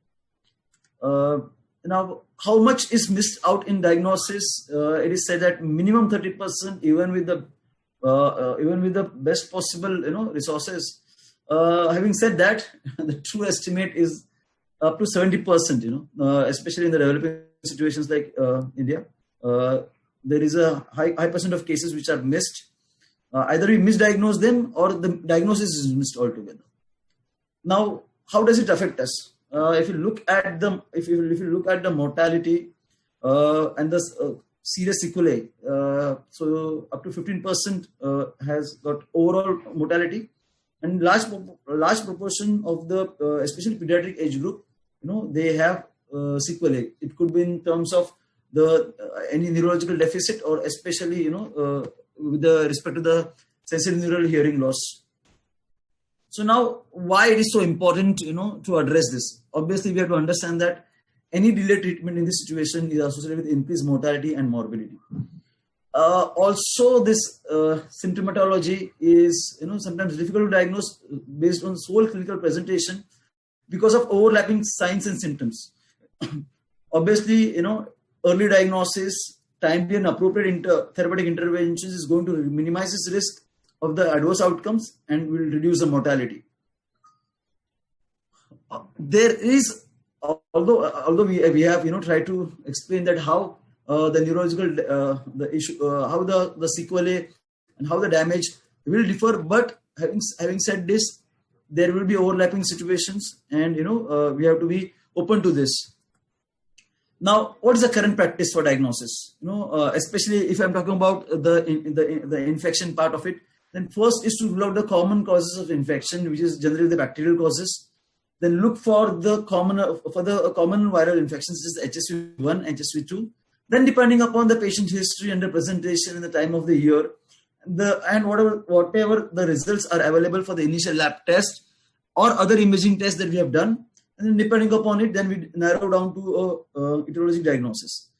Now, how much is missed out in diagnosis? It is said that minimum 30%, even with the best possible resources. Having said that, the true estimate is up to 70%. Especially in the developing situations like India, there is a high percent of cases which are missed. Either we misdiagnose them or the diagnosis is missed altogether. Now, how does it affect us? If you look at the mortality and the serious sequelae, so up to 15% has got overall mortality, and large proportion of the especially pediatric age group, they have sequelae. It could be in terms of the any neurological deficit, or especially with respect to the sensorineural hearing loss. So now, why it is so important, to address this? Obviously, we have to understand that any delayed treatment in this situation is associated with increased mortality and morbidity. Also, this symptomatology is, sometimes difficult to diagnose based on sole clinical presentation because of overlapping signs and symptoms. Obviously, early diagnosis, timely and appropriate therapeutic interventions is going to minimize this risk of the adverse outcomes and will reduce the mortality. there is, although we have tried to explain that how the neurological the issue, how the sequelae and how the damage will differ, but having said this, there will be overlapping situations, and we have to be open to this. Now, what is the current practice for diagnosis? Especially if I'm talking about the infection part of it, then first is to rule out the common causes of infection, which is generally the bacterial causes. Then look for the common viral infections, such as HSV1, HSV2. Then, depending upon the patient history and the presentation and the time of the year, and whatever the results are available for the initial lab test or other imaging tests that we have done, and then depending upon it, then we narrow down to a etiologic diagnosis.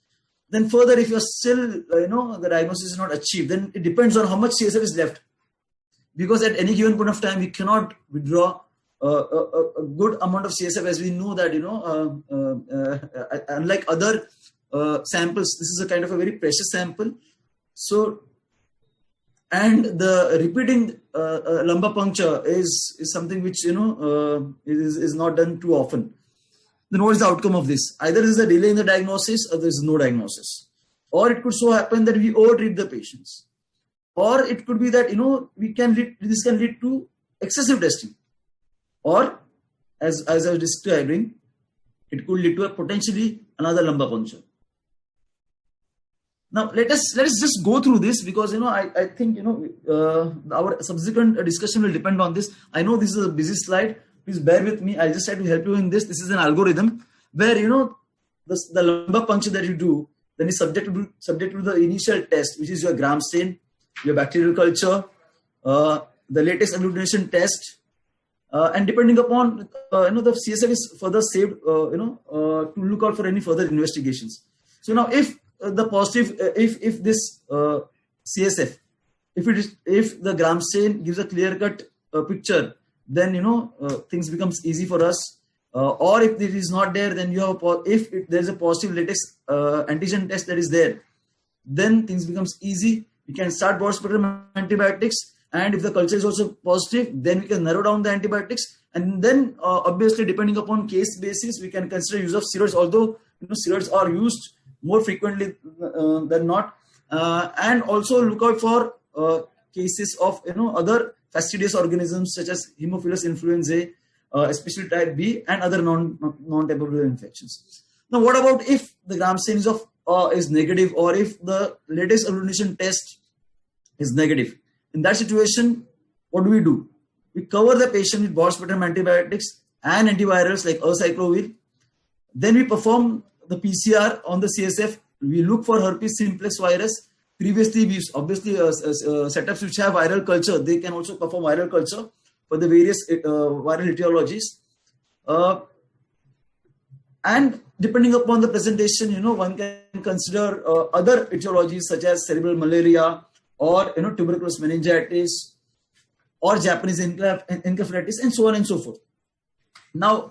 Then further, if you're still, the diagnosis is not achieved, then it depends on how much CSF is left. Because at any given point of time, we cannot withdraw a good amount of CSF, as we know that, unlike other samples, this is a kind of a very precious sample. So, and the repeating lumbar puncture is something which, is not done too often. Then what is the outcome of this? Either there is a delay in the diagnosis or there is no diagnosis. Or it could so happen that we over-treat the patients. Or it could be that, this can lead to excessive testing. Or, as I was describing, it could lead to a potentially another lumbar puncture. Now, let us just go through this, because, I think, our subsequent discussion will depend on this. I know this is a busy slide. Please bear with me. I'll just try to help you in this. This is an algorithm where, the lumbar puncture that you do, then is subject to the initial test, which is your gram stain, your bacterial culture, the latest agglutination test, and depending upon, the CSF is further saved, to look out for any further investigations. So now, if the positive, if this CSF, if the gram stain gives a clear-cut picture, then things becomes easy for us. Or if it is not there, then you have if there is a positive latex antigen test that is there, then things becomes easy. We can start broad spectrum antibiotics, and if the culture is also positive, then we can narrow down the antibiotics, and then obviously depending upon case basis, we can consider use of steroids. Although steroids are used more frequently than not, and also look out for cases of other fastidious organisms such as Haemophilus influenzae, especially type B, and other non-tuberculous infections. Now, what about if the gram stain is negative, or if the latest agglutination test is negative? In that situation, what do? We cover the patient with broad spectrum antibiotics and antivirals like acyclovir. Then we perform the PCR on the CSF. We look for herpes simplex virus. Previously, we obviously setups which have viral culture, they can also perform viral culture for the various viral etiologies. And depending upon the presentation, one can consider other etiologies such as cerebral malaria, or tuberculous meningitis, or Japanese encephalitis, and so on and so forth. Now,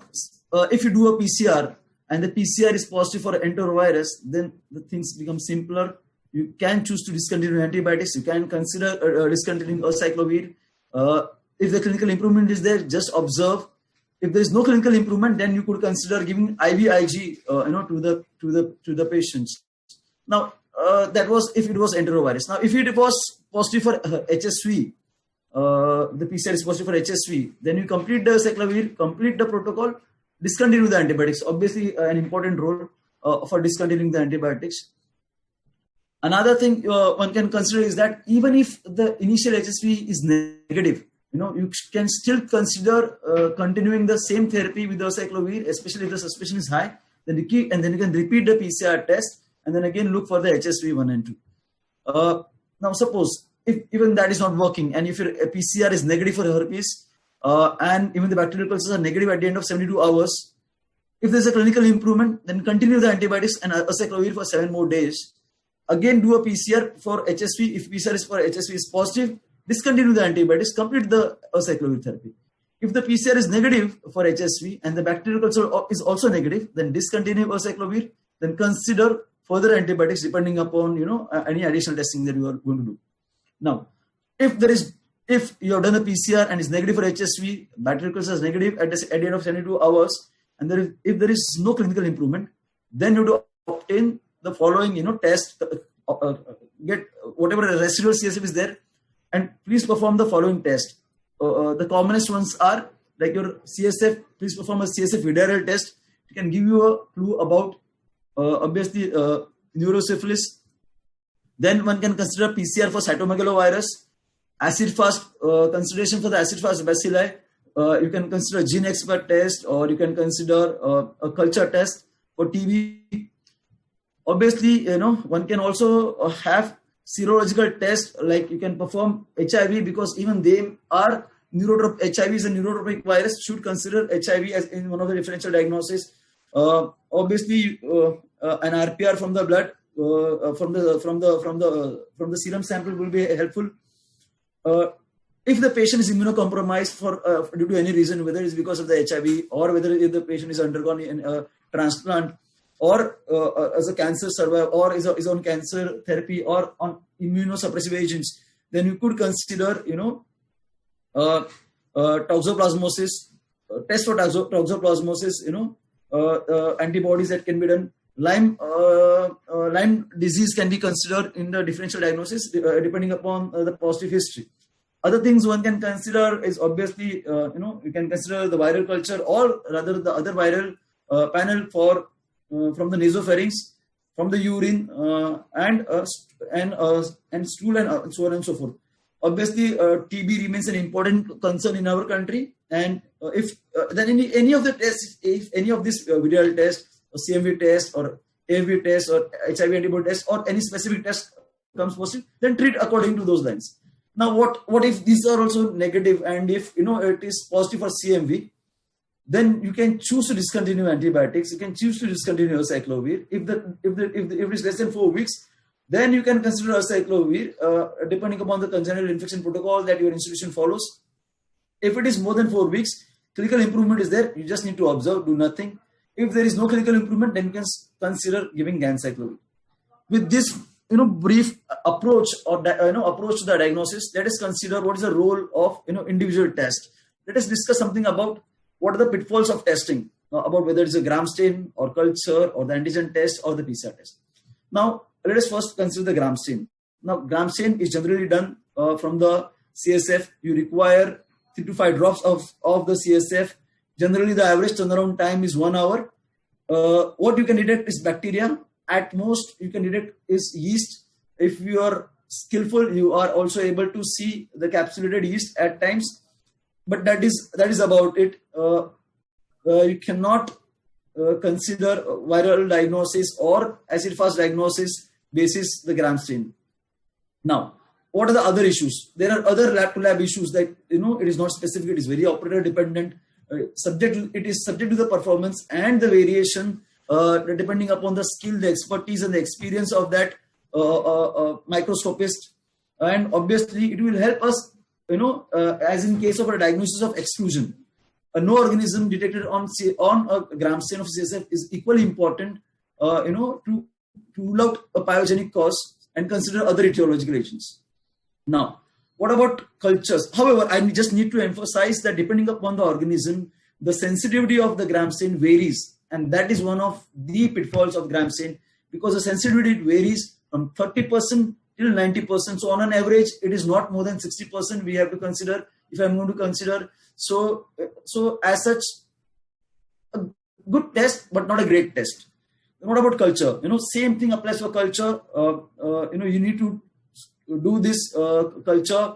if you do a PCR and the PCR is positive for enterovirus, then the things become simpler. You can choose to discontinue antibiotics. You can consider discontinuing acyclovir. If the clinical improvement is there, just observe. If there is no clinical improvement, then you could consider giving IVIG, to the patients. Now, that was if it was enterovirus. Now, if it was positive for HSV, the PCR is positive for HSV, then you complete the acyclovir, complete the protocol, discontinue the antibiotics. Obviously, an important role for discontinuing the antibiotics. Another thing one can consider is that even if the initial HSV is negative, you can still consider continuing the same therapy with the acyclovir, especially if the suspicion is high. Then you can repeat the PCR test, and then again look for the HSV 1 and 2. Now, suppose if even that is not working, and if your PCR is negative for herpes, and even the bacterial cultures are negative at the end of 72 hours, if there's a clinical improvement, then continue the antibiotics and acyclovir for 7 more days. Again, do a PCR for HSV. If PCR is for HSV is positive, discontinue the antibiotics, complete the acyclovir therapy. If the PCR is negative for HSV and the bacterial culture is also negative, then discontinue acyclovir, then consider further antibiotics depending upon any additional testing that you are going to do. Now, if there is If you have done a PCR and is negative for HSV, bacterial culture is negative at the end of 72 hours, and if there is no clinical improvement, then you have to obtain the following, test, get whatever residual CSF is there, and please perform the following test. The commonest ones are like your CSF. Please perform a CSF viral test. It can give you a clue about obviously neurosyphilis. Then one can consider PCR for cytomegalovirus, acid fast consideration for the acid fast bacilli. You can consider gene expert test, or you can consider a culture test for TB. Obviously, one can also have serological tests, like you can perform HIV, because even they are HIV is a neurotropic virus, should consider HIV as in one of the differential diagnoses. Obviously, an RPR from the blood, from the serum sample will be helpful. If the patient is immunocompromised due to any reason, whether it's because of the HIV or whether the patient is undergone a transplant, or as a cancer survivor, or is on cancer therapy or on immunosuppressive agents, then you could consider, toxoplasmosis, test for toxoplasmosis, antibodies that can be done. Lyme disease can be considered in the differential diagnosis depending upon the positive history. Other things one can consider is obviously, you can consider the viral culture, or rather the other viral panel from the nasopharynx, from the urine, and stool, and so on and so forth. Obviously, TB remains an important concern in our country, and if any of the tests, if any of this viral test, or CMV test, or AFB test, or HIV antibody test, or any specific test comes positive, then treat according to those lines. Now, what if these are also negative, and if it is positive for CMV, then you can choose to discontinue antibiotics. You can choose to discontinue acyclovir. If it is less than 4 weeks, then you can consider acyclovir, depending upon the congenital infection protocol that your institution follows. If it is more than 4 weeks, clinical improvement is there. You just need to observe, do nothing. If there is no clinical improvement, then you can consider giving ganciclovir. With this, brief approach or approach to the diagnosis, let us consider what is the role of individual test. Let us discuss something about what are the pitfalls of testing, about whether it's a gram stain or culture or the antigen test or the PCR test. Now, let us first consider the gram stain. Now, gram stain is generally done from the CSF. You require 3 to 5 drops of the CSF. Generally, the average turnaround time is 1 hour. What you can detect is bacteria. At most, you can detect is yeast. If you are skillful, you are also able to see the capsulated yeast at times. But that is about it. You cannot consider viral diagnosis or acid fast diagnosis basis the gram stain. Now, what are the other issues? There are other lab-to-lab issues that it is not specific. It is very operator dependent. It is subject to the performance and the variation depending upon the skill, the expertise, and the experience of that microscopist. And obviously, it will help us, as in case of a diagnosis of exclusion. No organism detected on a gram stain of CSF is equally important, to rule out a pyogenic cause and consider other etiological agents. Now, what about cultures? However, I just need to emphasize that depending upon the organism, the sensitivity of the gram stain varies. And that is one of the pitfalls of gram stain, because the sensitivity varies from 30% till 90%. So on an average, it is not more than 60% we have to consider, if I'm going to consider. So as such, a good test, but not a great test. What about culture? Same thing applies for culture. You need to do this culture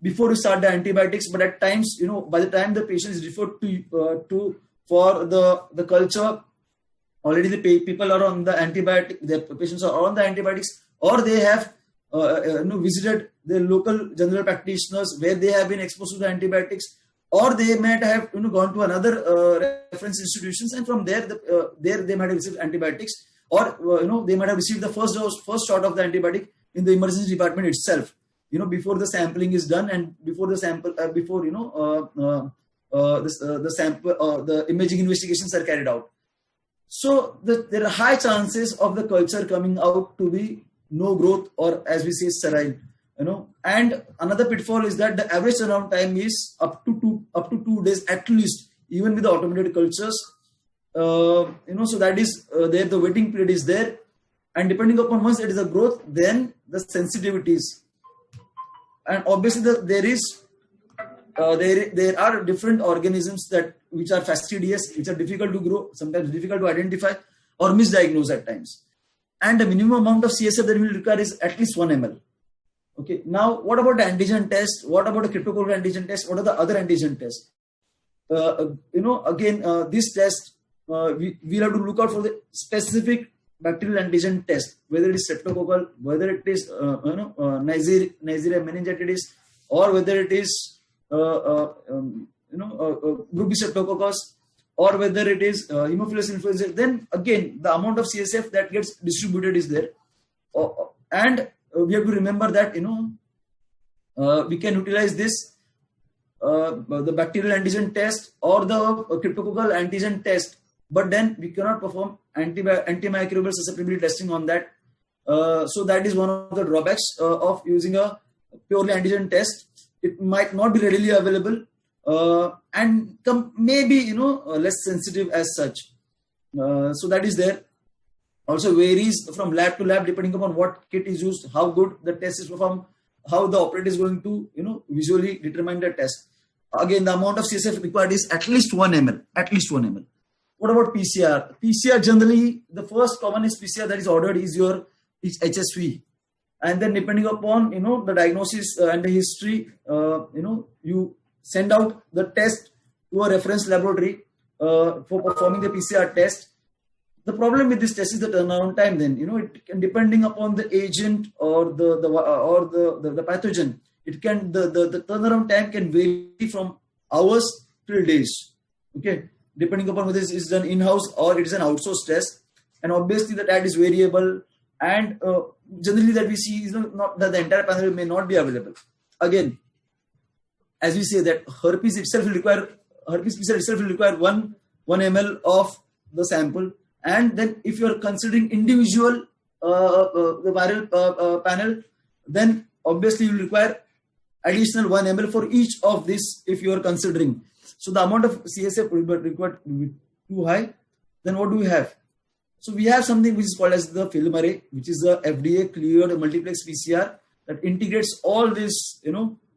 before you start the antibiotics. But at times, by the time the patient is referred to for the culture, already the people are on the antibiotic. The patients are on the antibiotics, or they have visited their local general practitioners where they have been exposed to the antibiotics, or they might have gone to another reference institutions, and from there they might have received antibiotics, or they might have received the first shot of the antibiotic in the emergency department itself, before the sampling is done, and before the sample the imaging investigations are carried out. So there are high chances of the culture coming out to be no growth, or as we say, sterile. And another pitfall is that the average turnaround time is up to 2 days at least, even with the automated cultures. So that is there. The waiting period is there, and depending upon once it is a growth, then the sensitivities, and obviously there are different organisms which are fastidious, which are difficult to grow, sometimes difficult to identify or misdiagnose at times. And the minimum amount of CSF that we will require is at least 1 ml. Okay. Now, what about the antigen test? What about the cryptococcal antigen test? What are the other antigen tests? This test, we'll have to look out for the specific bacterial antigen test, whether it is streptococcal, whether it is Neisseria meningitidis, or whether it is group B streptococcus, or whether it is Haemophilus influenzae. Then again, the amount of CSF that gets distributed is there, and we have to remember that we can utilize this the bacterial antigen test or the cryptococcal antigen test, but then we cannot perform antimicrobial susceptibility testing on that. So that is one of the drawbacks of using a purely antigen test. It might not be readily available and maybe less sensitive as such. So that is there. Also varies from lab to lab depending upon what kit is used, how good the test is performed, how the operator is going to visually determine the test. Again, the amount of CSF required is at least 1 ml. At least 1 ml. What about PCR? PCR generally, the first commonest PCR that is ordered is HSV, and then depending upon the diagnosis and the history, you send out the test to a reference laboratory for performing the PCR test. The problem with this test is the turnaround time. Then it can, depending upon the agent or the pathogen, it can the turnaround time can vary from hours till days. Okay, depending upon whether it is done in-house or it is an outsourced test, and obviously the tag is variable. And generally that we see is not that the entire panel may not be available. Again, as we say that herpes PCR itself will require 1 ml of the sample. And then if you are considering individual the viral panel, then obviously you will require additional 1 ml for each of this if you are considering. So the amount of CSF will be required will be too high. Then what do we have? So we have something which is called as the FilmArray, which is a FDA cleared multiplex PCR that integrates all this,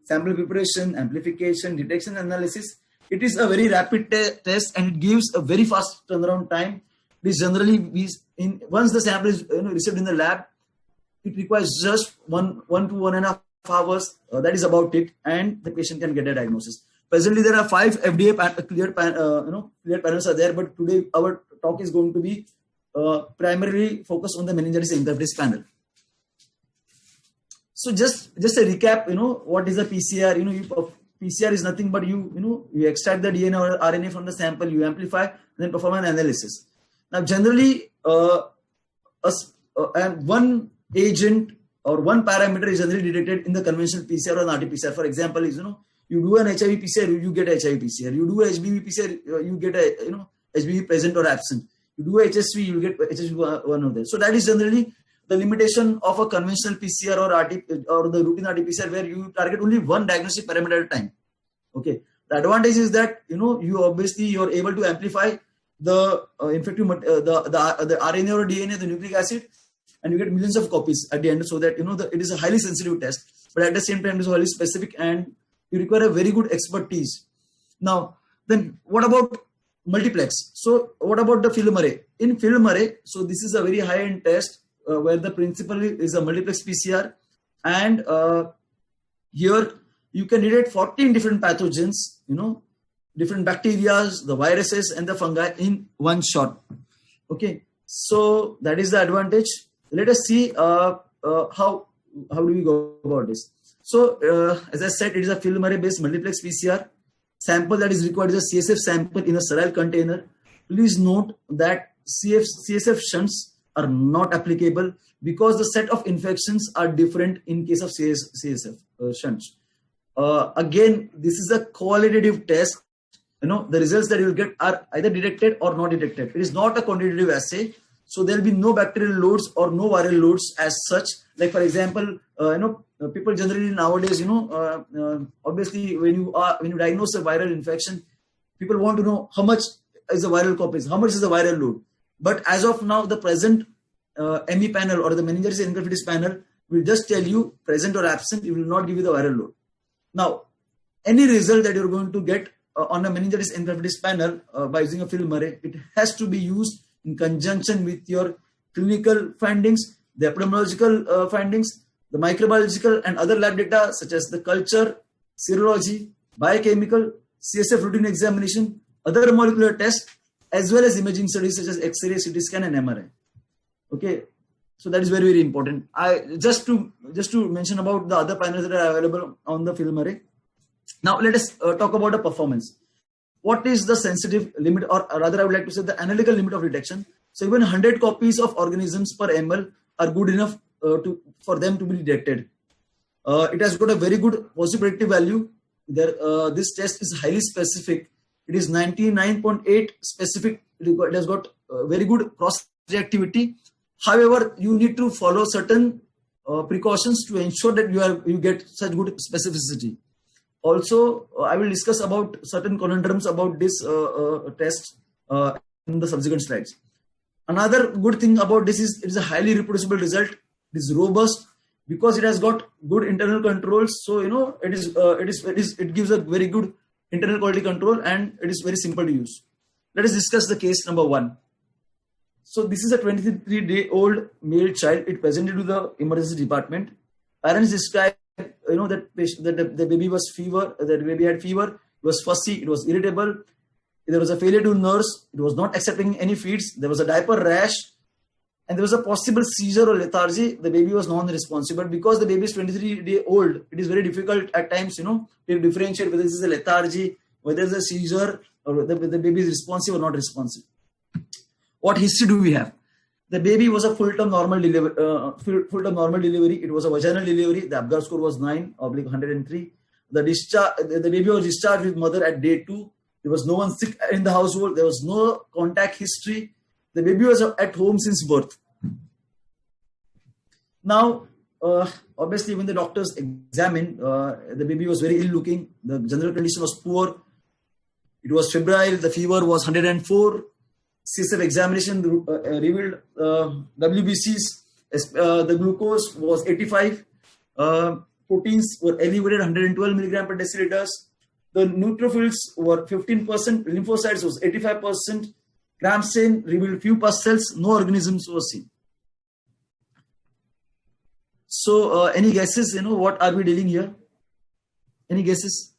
sample preparation, amplification, detection, analysis. It is a very rapid test and it gives a very fast turnaround time. This generally once the sample is received in the lab, it requires just 1 to 1.5 hours. That is about it, and the patient can get a diagnosis. Presently, there are 5 FDA cleared panels are there, but today our talk is going to be primarily focused on the meningitis encephalitis panel. So just a recap, what is a PCR? PCR is nothing but you extract the DNA or RNA from the sample, you amplify, and then perform an analysis. Now, generally, one agent or one parameter is generally detected in the conventional PCR or an RT-PCR. For example, is you do an HIV PCR, you get HIV PCR. You do a HBV PCR, you get a HBV present or absent. You do HSV, you get HSV one of them. So that is generally the limitation of a conventional PCR or the routine RT-PCR, where you target only one diagnostic parameter at a time. Okay. The advantage is that you're able to amplify the infective the RNA or DNA, the nucleic acid, and you get millions of copies at the end, so that it is a highly sensitive test, but at the same time it is highly specific and you require a very good expertise. Now, then what about multiplex? So what about the FilmArray? In FilmArray, so this is a very high-end test where the principle is a multiplex PCR, and here you can detect 14 different pathogens, different bacteria, the viruses and the fungi in one shot. Okay, so that is the advantage. Let us see how do we go about this. So as I said, it is a FilmArray based multiplex PCR. Sample that is required is a CSF sample in a sterile container. Please note that CSF shunts are not applicable because the set of infections are different in case of CSF shunts. Again, this is a qualitative test. The results that you will get are either detected or not detected. It is not a quantitative assay. So there will be no bacterial loads or no viral loads as such. Like for example, people generally nowadays, obviously when you diagnose a viral infection, people want to know how much is the viral copies, how much is the viral load. But as of now, the present ME panel or the meningitis encephalitis panel will just tell you present or absent. It will not give you the viral load. Now, any result that you're going to get on a meningitis encephalitis panel by using a film array, it has to be used in conjunction with your clinical findings, the epidemiological findings, the microbiological and other lab data such as the culture, serology, biochemical, CSF routine examination, other molecular tests, as well as imaging studies such as X-ray, CT scan, and MRI. Okay, so that is very, very important. Just to mention about the other panels that are available on the film array. Now let us talk about the performance. What is the sensitive limit, or rather I would like to say the analytical limit of detection? So even 100 copies of organisms per ml are good enough for them to be detected. It has got a very good positive predictive value. This test is highly specific. It is 99.8 specific. It has got very good cross-reactivity. However, you need to follow certain precautions to ensure that you get such good specificity. Also, I will discuss about certain conundrums about this test in the subsequent slides. Another good thing about this is it is a highly reproducible result. It is robust because it has got good internal controls. So it gives a very good internal quality control, and it is very simple to use. Let us discuss the case number 1. So this is a 23-day-old male child. It presented to the emergency department. Parents described, that the baby was fever. That baby had fever. It was fussy. It was irritable. There was a failure to nurse. It was not accepting any feeds. There was a diaper rash, and there was a possible seizure or lethargy. The baby was non-responsive. But because the baby is 23-day-old, it is very difficult at times, to differentiate whether this is a lethargy, whether it's a seizure, or the baby is responsive or not responsive. What history do we have? The baby was a full-term normal delivery. It was a vaginal delivery. The Apgar score was 9/103. The baby was discharged with mother at day 2. There was no one sick in the household. There was no contact history. The baby was at home since birth. Now, obviously, when the doctors examined, the baby was very ill-looking. The general condition was poor. It was febrile. The fever was 104. CSF examination revealed WBCs. The glucose was 85. Proteins were elevated 112 milligram per deciliters. The neutrophils were 15%. Lymphocytes was 85%. Gram stain revealed few pus cells. No organisms were seen. So, any guesses? What are we dealing here? Any guesses?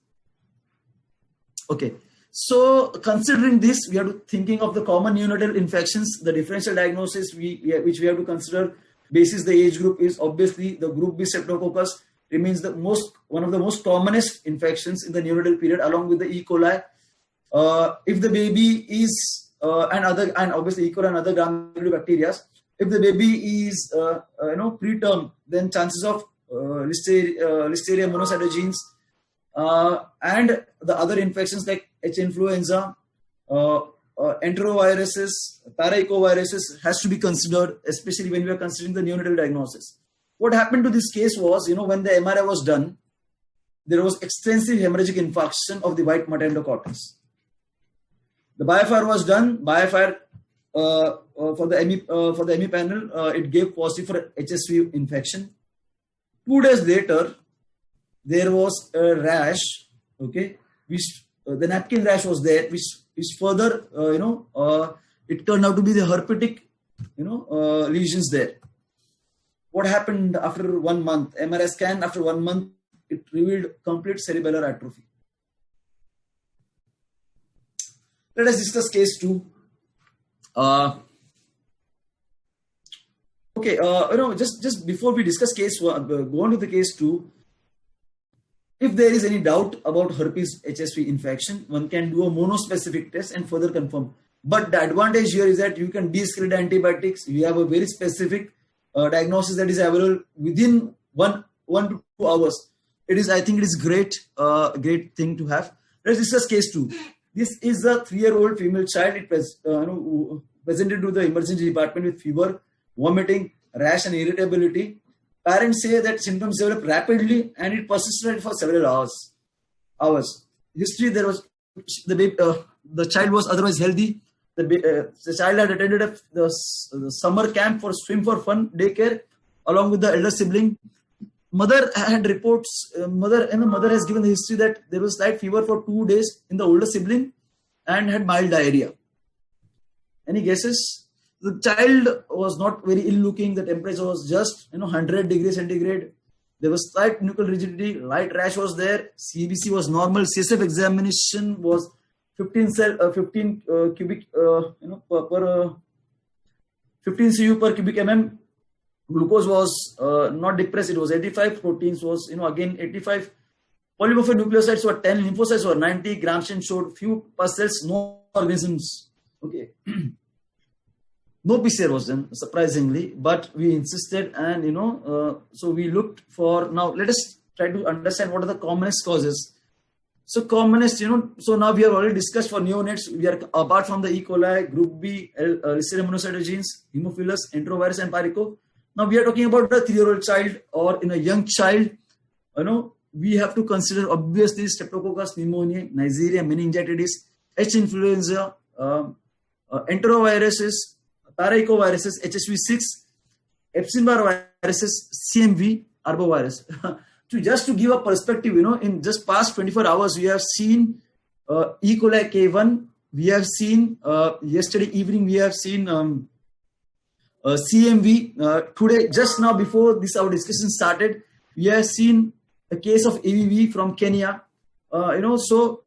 Okay. So, considering this, we are thinking of the common neonatal infections. The differential diagnosis which we have to consider basis the age group is obviously the group B Streptococcus remains one of the most commonest infections in the neonatal period, along with the E. coli. If the baby is and obviously E. coli and other gram-negative bacteria, if the baby is preterm, then chances of Listeria monocytogenes and the other infections like H. influenza, enteroviruses, paraecoviruses has to be considered, especially when we are considering the neonatal diagnosis. What happened to this case was, when the MRI was done, there was extensive hemorrhagic infarction of the white matter endocortex. The BioFire was done. BioFire for the ME panel, it gave positive for HSV infection. 2 days later, there was a rash, okay, which the napkin rash was there, which further, it turned out to be the herpetic, lesions there. What happened after 1 month? MRI scan after 1 month, it revealed complete cerebellar atrophy. Let us discuss case 2. Just before we discuss case 1, go on to the case 2. If there is any doubt about herpes HSV infection, one can do a monospecific test and further confirm. But the advantage here is that you can de-escalate antibiotics. You have a very specific diagnosis that is available within 1 to 2 hours. I think it is great thing to have. Let's discuss case 2. This is a 3-year-old female child. It presented to the emergency department with fever, vomiting, rash, and irritability. parents say that symptoms develop rapidly and it persisted for several hours. History, there was the child was otherwise healthy. The child had attended the summer camp for swim for fun daycare along with the elder sibling. Mother had reports. Mother has given the history that there was slight fever for 2 days in the older sibling and had mild diarrhea. Any guesses? The child was not very ill looking. The temperature was just 100 degrees centigrade. There was slight nuchal rigidity. Light rash was there. CBC was normal. CSF examination was 15 cubic per 15 cu per cubic mm. Glucose was not depressed. It was 85. Proteins was again 85. Polymorphic nucleosides were 10. Lymphocytes were 90. Gramscian showed few pus cells, no organisms. Okay. No PCR was done, surprisingly, but we insisted, and so we looked for. Now let us try to understand what are the commonest causes. So commonest, so now we have already discussed for neonates. We are apart from the E. coli, Group B, Listeria monocytogenes, Haemophilus, Enterovirus, and Pyrico. Now we are talking about a 3-year-old child or in a young child. We have to consider obviously Streptococcus pneumoniae, Neisseria meningitis, H. influenza, enteroviruses, Paraicoviruses, HSV6, Epstein-Barr viruses, CMV, arbovirus. Just to give a perspective, in just past 24 hours, we have seen E. coli K1. We have seen yesterday evening. We have seen CMV. Today, just now before this our discussion started, we have seen a case of AVV from Kenya. So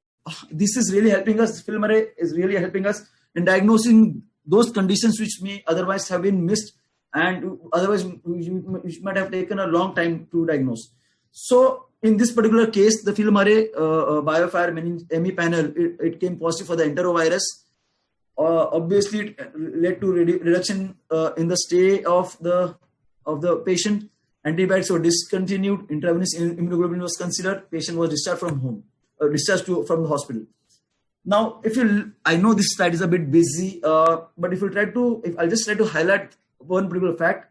this is really helping us. Film array is really helping us in diagnosing those conditions which may otherwise have been missed and otherwise which might have taken a long time to diagnose. So in this particular case, the film array BioFire ME panel, it came positive for the enterovirus. Obviously, it led to reduction in the stay of the patient. Antibiotics were discontinued. Intravenous immunoglobulin was considered. Patient was discharged from home, from the hospital. Now, I know this slide is a bit busy, but I'll just try to highlight one particular fact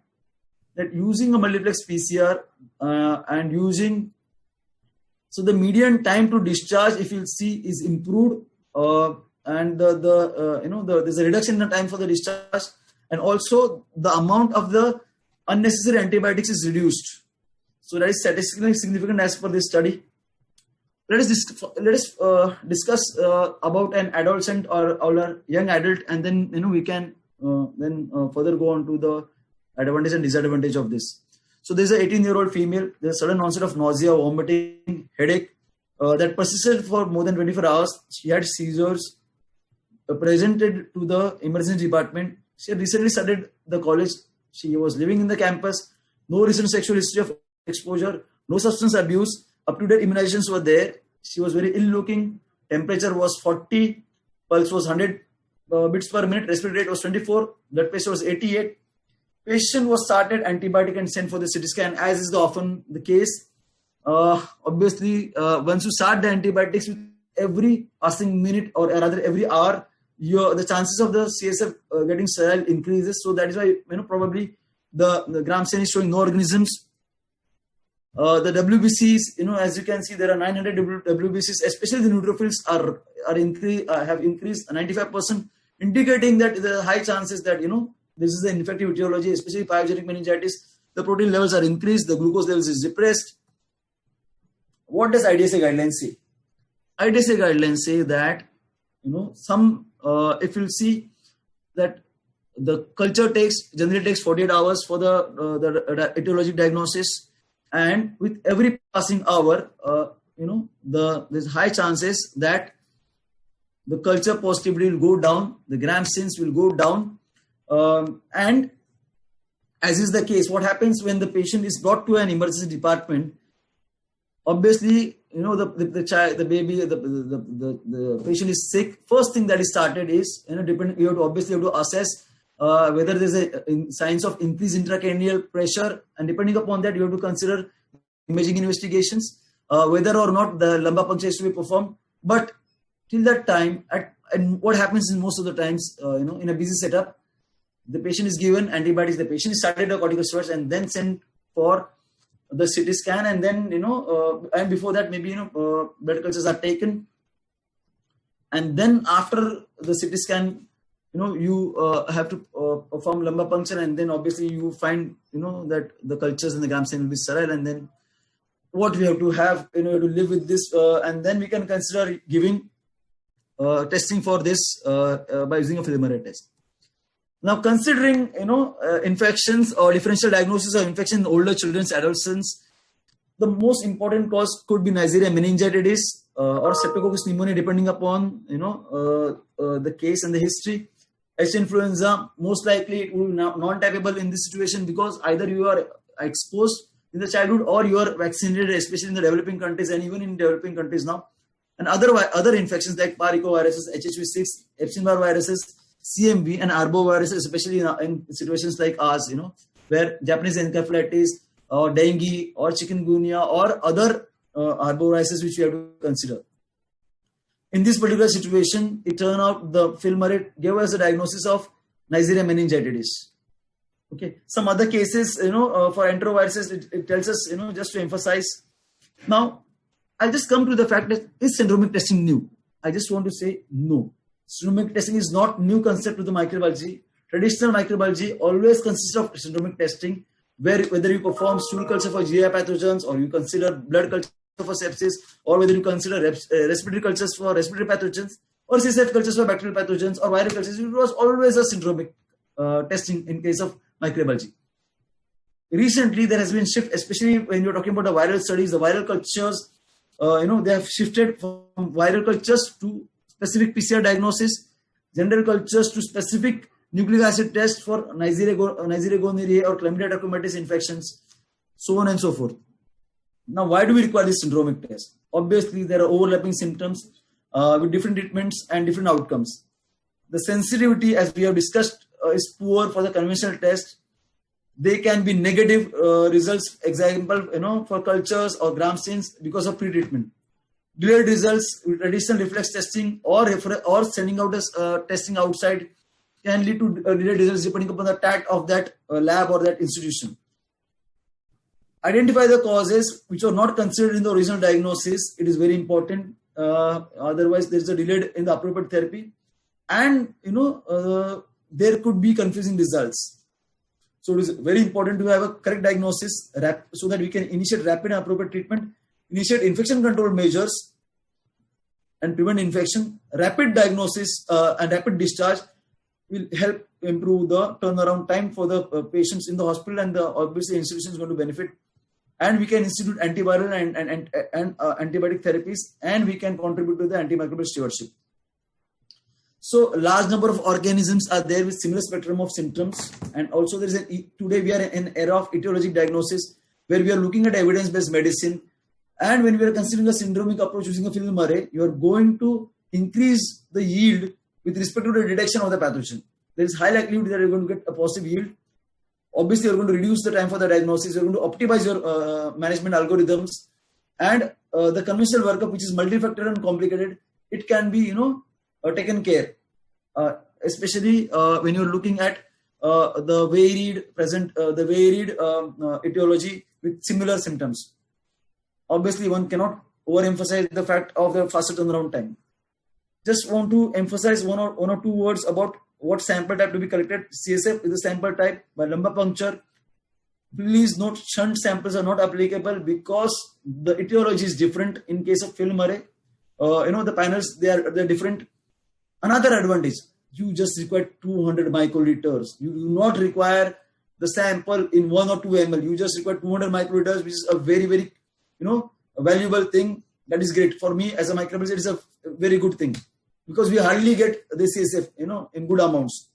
that using a multiplex PCR and the median time to discharge, if you'll see, is improved, and there's a reduction in the time for the discharge, and also the amount of the unnecessary antibiotics is reduced. So that is statistically significant as per this study. Let us discuss about an adolescent or a young adult, and then we can further go on to the advantage and disadvantage of this. So there is an 18-year-old female. There's a sudden onset of nausea, vomiting, headache that persisted for more than 24 hours. She had seizures. Presented to the emergency department. She had recently started the college. She was living in the campus. No recent sexual history of exposure. No substance abuse. Up-to-date immunizations were there. She was very ill-looking. Temperature was 40. Pulse was 100 beats per minute. Respiratory rate was 24. Blood pressure was 88. Patient was started antibiotic and sent for the CT scan, as is often the case. Obviously, once you start the antibiotics, with every passing minute or rather every hour, the chances of the CSF getting sterile increases. So that is why probably the Gramscian is showing no organisms. The WBCs, as you can see, there are 900 WBCs, especially the neutrophils have increased 95%, indicating that there are high chances that this is the infective etiology, especially pyogenic meningitis. The protein levels are increased, the glucose levels is depressed. What does IDSA guidelines say? IDSA guidelines say that if you'll see that the culture generally takes 48 hours for the etiologic diagnosis. And with every passing hour, there's high chances that the culture positivity will go down, the Gramscians will go down, and as is the case, what happens when the patient is brought to an emergency department? Obviously, the child, the baby, the patient is sick. First thing that is started is you have to assess whether there's signs of increased intracranial pressure, and depending upon that, you have to consider imaging investigations, whether or not the lumbar puncture is to be performed. But till that time, and what happens is most of the times, in a busy setup, the patient is given antibiotics, the patient is started the corticosteroids and then sent for the CT scan, and then and before that maybe blood cultures are taken, and then after the CT scan, you have to perform lumbar puncture, and then obviously you find that the cultures in the gram stain will be sterile, and then what we have to have to live with this, and then we can consider giving testing for this by using a film array test. Now, considering infections or differential diagnosis of infection in older children, adolescents, the most important cause could be Neisseria meningitidis or Streptococcus pneumoniae, depending upon the case and the history. H influenza, most likely it will be non-typeable in this situation, because either you are exposed in the childhood or you are vaccinated, especially in the developing countries and even in developing countries now. And other infections like parvoviruses, HHV6, Epstein-Barr viruses, CMV and arboviruses, especially in situations like ours, where Japanese encephalitis or dengue or chikungunya or other arboviruses which we have to consider. In this particular situation, it turned out the film array gave us a diagnosis of Neisseria meningitidis. Okay, some other cases, for enteroviruses, it tells us, just to emphasize. Now, I'll just come to the fact that is syndromic testing new? I just want to say no. Syndromic testing is not new concept to the microbiology. Traditional microbiology always consists of syndromic testing, where whether you perform stool culture for GI pathogens, or you consider blood culture for sepsis, or whether you consider respiratory cultures for respiratory pathogens, or CSF cultures for bacterial pathogens, or viral cultures, it was always a syndromic testing in case of microbiology. Recently, there has been shift, especially when you're talking about the viral studies, the viral cultures, they have shifted from viral cultures to specific PCR diagnosis, general cultures to specific nucleic acid test for Neisseria gonorrhoeae or Chlamydia trachomatis infections, so on and so forth. Now, why do we require this syndromic test? Obviously, there are overlapping symptoms with different treatments and different outcomes. The sensitivity, as we have discussed, is poor for the conventional test. They can be negative results, example, for cultures or gram stains because of pre-treatment. Delayed results with traditional reflex testing or sending out as testing outside can lead to delayed results depending upon the tact of that lab or that institution. Identify the causes which are not considered in the original diagnosis. It is very important. Otherwise, there is a delay in the appropriate therapy, and there could be confusing results. So it is very important to have a correct diagnosis so that we can initiate rapid and appropriate treatment, initiate infection control measures, and prevent infection. Rapid diagnosis and rapid discharge will help improve the turnaround time for the patients in the hospital, and the obviously institution is going to benefit. And we can institute antiviral and antibiotic therapies, and we can contribute to the antimicrobial stewardship. So, a large number of organisms are there with similar spectrum of symptoms, and also there is today we are in an era of etiologic diagnosis where we are looking at evidence-based medicine, and when we are considering a syndromic approach using a film array, you are going to increase the yield with respect to the detection of the pathogen. There is high likelihood that you are going to get a positive yield. Obviously, you are going to reduce the time for the diagnosis. You are going to optimize your management algorithms, and the conventional workup, which is multifactorial and complicated, it can be taken care, especially when you're looking at the varied etiology with similar symptoms. Obviously, one cannot overemphasize the fact of the faster turnaround time. Just want to emphasize one or two words about what sample type to be collected. CSF is the sample type by lumbar puncture. Please note, shunt samples are not applicable because the etiology is different in case of film array. The panels, they're different. Another advantage, you just require 200 microliters. You do not require the sample in 1 or 2 ml. You just require 200 microliters, which is a very, very, a valuable thing. That is great. For me, as a microbiologist, it is a very good thing, because we hardly get the CSF, in good amounts.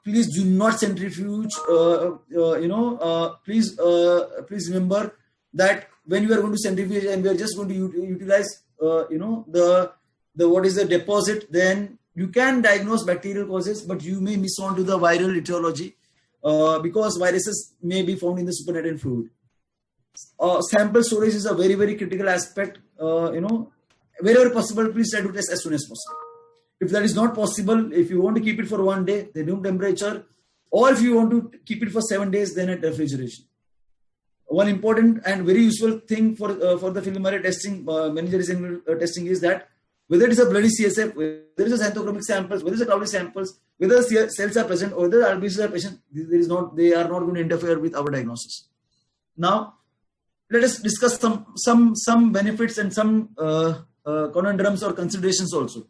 Please do not centrifuge. Please remember that when you are going to centrifuge and we are just going to utilize, the what is the deposit, then you can diagnose bacterial causes, but you may miss on to the viral etiology because viruses may be found in the supernatant fluid. Sample storage is a very, very critical aspect. Wherever possible, please try to test as soon as possible. If that is not possible, if you want to keep it for 1 day, the room temperature, Or if you want to keep it for 7 days, then at refrigeration. One important and very useful thing for the FilmArray testing, managerial testing is that whether it is a bloody CSF, whether it is a xanthochromic samples, whether it is a cloudy samples, whether cells are present or whether RBCs are present, they are not going to interfere with our diagnosis. Now, let us discuss some benefits and some conundrums or considerations also.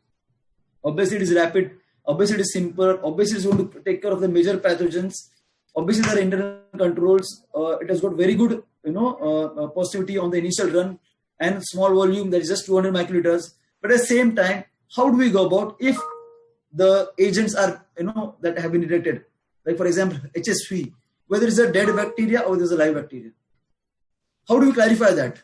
Obviously, it is rapid. Obviously, it is simple. Obviously, it is going to take care of the major pathogens. Obviously, there are internal controls. It has got very good, positivity on the initial run and small volume, that is just 200 microliters. But at the same time, how do we go about if the agents are, that have been detected? Like, for example, HSV, whether it's a dead bacteria or there's a live bacteria. How do we clarify that?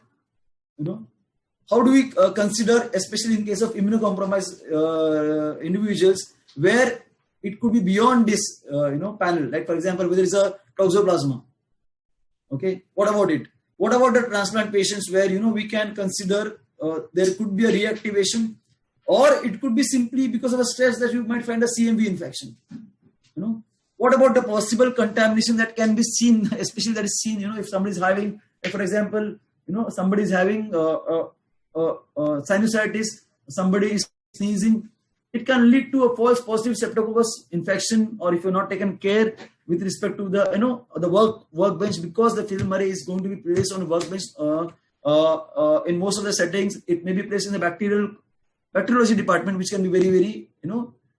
How do we consider, especially in case of immunocompromised individuals, where it could be beyond this, panel? Like, for example, whether it's a toxoplasma. Okay, what about it? What about the transplant patients where, we can consider there could be a reactivation, or it could be simply because of a stress that you might find a CMV infection. What about the possible contamination that can be seen, especially that is seen, if somebody is having, like for example, somebody is having sinusitis, somebody is sneezing, it can lead to a false positive streptococcus infection, or if you're not taken care with respect to the, the workbench, because the FilmArray is going to be placed on a workbench. In most of the settings, it may be placed in the bacteriology department, which can be very, very,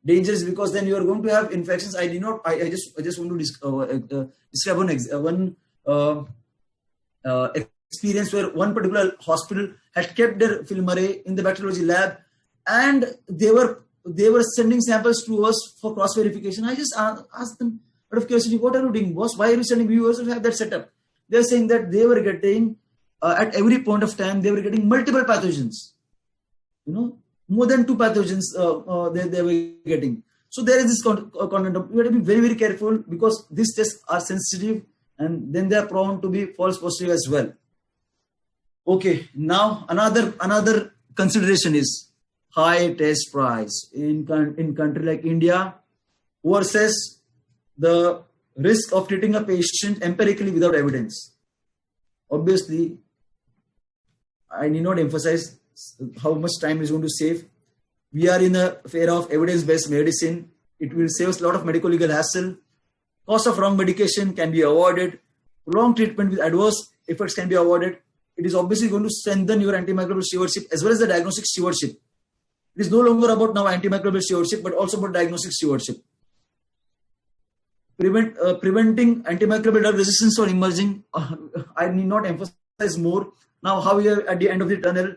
dangerous, because then you are going to have infections. I just want to describe one experience where one particular hospital had kept their FilmArray in the bacteriology lab, and they were sending samples to us for cross verification. I just asked them, out of curiosity, what are you doing, boss? Why are you sending? You also have that setup. They are saying that they were getting at every point of time, they were getting multiple pathogens. More than 2 pathogens they were getting. So there is this conundrum. You have to be very, very careful, because these tests are sensitive and then they are prone to be false positive as well. Okay, now another consideration is high test price in country like India versus the risk of treating a patient empirically without evidence. Obviously, I need not emphasize how much time is going to save. We are in a era of evidence-based medicine. It will save us a lot of medical legal hassle. Cost of wrong medication can be avoided. Wrong treatment with adverse effects can be avoided. It is obviously going to strengthen your antimicrobial stewardship as well as the diagnostic stewardship. It is no longer about now antimicrobial stewardship, but also about diagnostic stewardship. Preventing antimicrobial drug resistance or emerging, I need not emphasize more. Now, how we are at the end of the tunnel,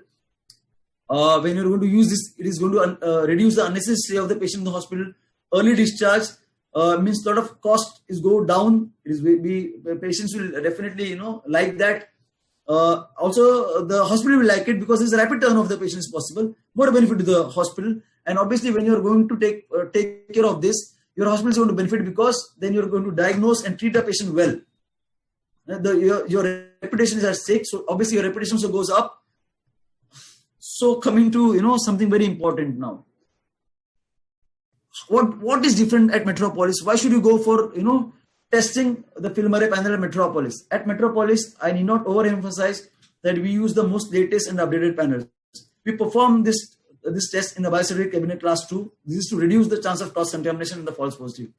when you're going to use this, it is going to reduce the unnecessary stay of the patient in the hospital. Early discharge means a lot of cost is go down. Patients will definitely, like that. Also, the hospital will like it, because there's a rapid turn of the patient is possible. More benefit to the hospital. And obviously, when you're going to take care of this, your hospital is going to benefit, because then you're going to diagnose and treat the patient well. Your reputation is at stake, so obviously your reputation also goes up. So coming to something very important now. What is different at Metropolis? Why should you go for testing the FilmArray panel at Metropolis? At Metropolis, I need not overemphasize that we use the most latest and updated panels. We perform this test in the biocertificate cabinet class 2. This is to reduce the chance of cross contamination and the false positive.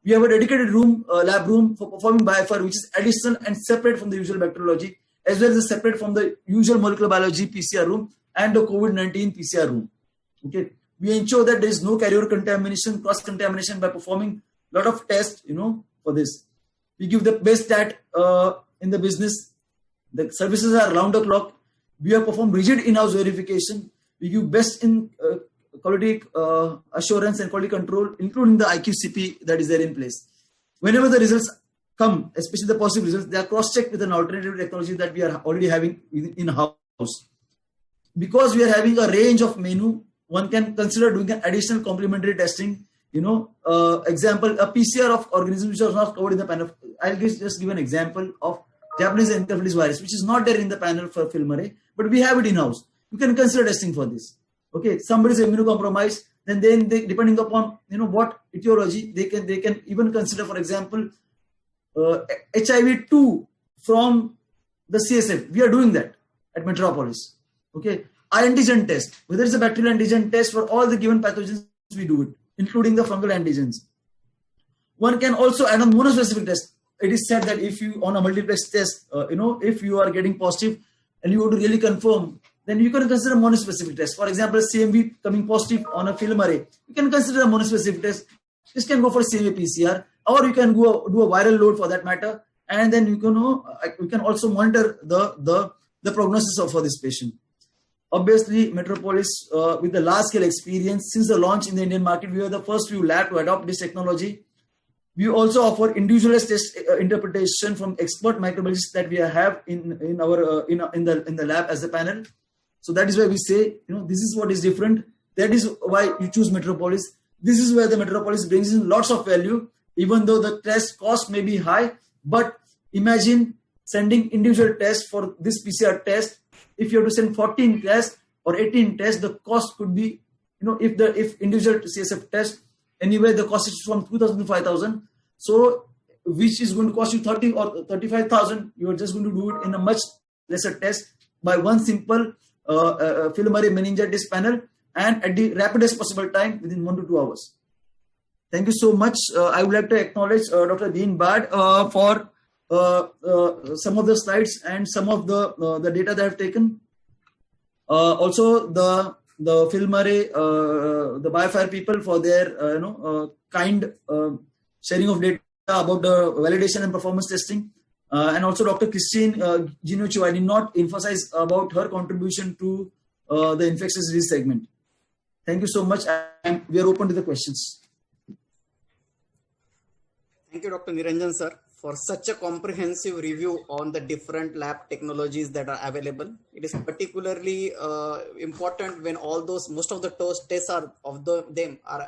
We have a dedicated lab room for performing BioFire, which is additional and separate from the usual bacteriology, as well as separate from the usual molecular biology PCR room and the COVID-19 PCR room. Okay, we ensure that there is no carrier contamination, cross contamination by performing a lot of tests, for this. We give the best that in the business. The services are round the clock. We have performed rigid in-house verification. We give best in quality assurance and quality control, including the IQCP that is there in place. Whenever the results come, especially the positive results, they are cross-checked with an alternative technology that we are already having in-house. Because we are having a range of menu, one can consider doing an additional complementary testing. Example, a PCR of organisms which are not covered in the panel. I'll just give an example of Japanese encephalitis virus, which is not there in the panel for FilmArray, but we have it in-house. You can consider testing for this. Okay, somebody is immunocompromised, then they depending upon what etiology, they can even consider, for example, HIV-2 from the CSF. We are doing that at Metropolis. Okay, antigen test, whether it's a bacterial antigen test for all the given pathogens, we do it, including the fungal antigens. One can also add on monospecific test. It is said that if you on a multiplex test, if you are getting positive and you want to really confirm, then you can consider monospecific test. For example, CMV coming positive on a film array, you can consider a monospecific test. This can go for CMV PCR, or you can go do a viral load for that matter, and then you can also monitor the prognosis for this patient. Obviously, Metropolis, with the large scale experience since the launch in the Indian market, we were the first few lab to adopt this technology. We also offer individualized test interpretation from expert microbiologists that we have in our in the lab as a panel. So that is why we say, this is what is different. That is why you choose Metropolis. This is where the Metropolis brings in lots of value, even though the test cost may be high. But imagine sending individual tests for this PCR test. If you have to send 14 tests or 18 tests, the cost could be, if individual CSF test, anyway, the cost is from 2,000 to 5,000. So, which is going to cost you 30 or 35,000. You are just going to do it in a much lesser test by one simple film array meningitis panel, and at the rapidest possible time within 1 to 2 hours. Thank you so much. I would like to acknowledge Dr. Dean Bad for some of the slides and some of the data they have taken. Also, the film array, the BioFire people for their kind sharing of data about the validation and performance testing, and also Dr. Christine Ginuccio. I did not emphasize about her contribution to the infectious disease segment. Thank you so much, and we are open to the questions. Thank you, Dr. Niranjan sir, for such a comprehensive review on the different lab technologies that are available. It is particularly important when most of the tests are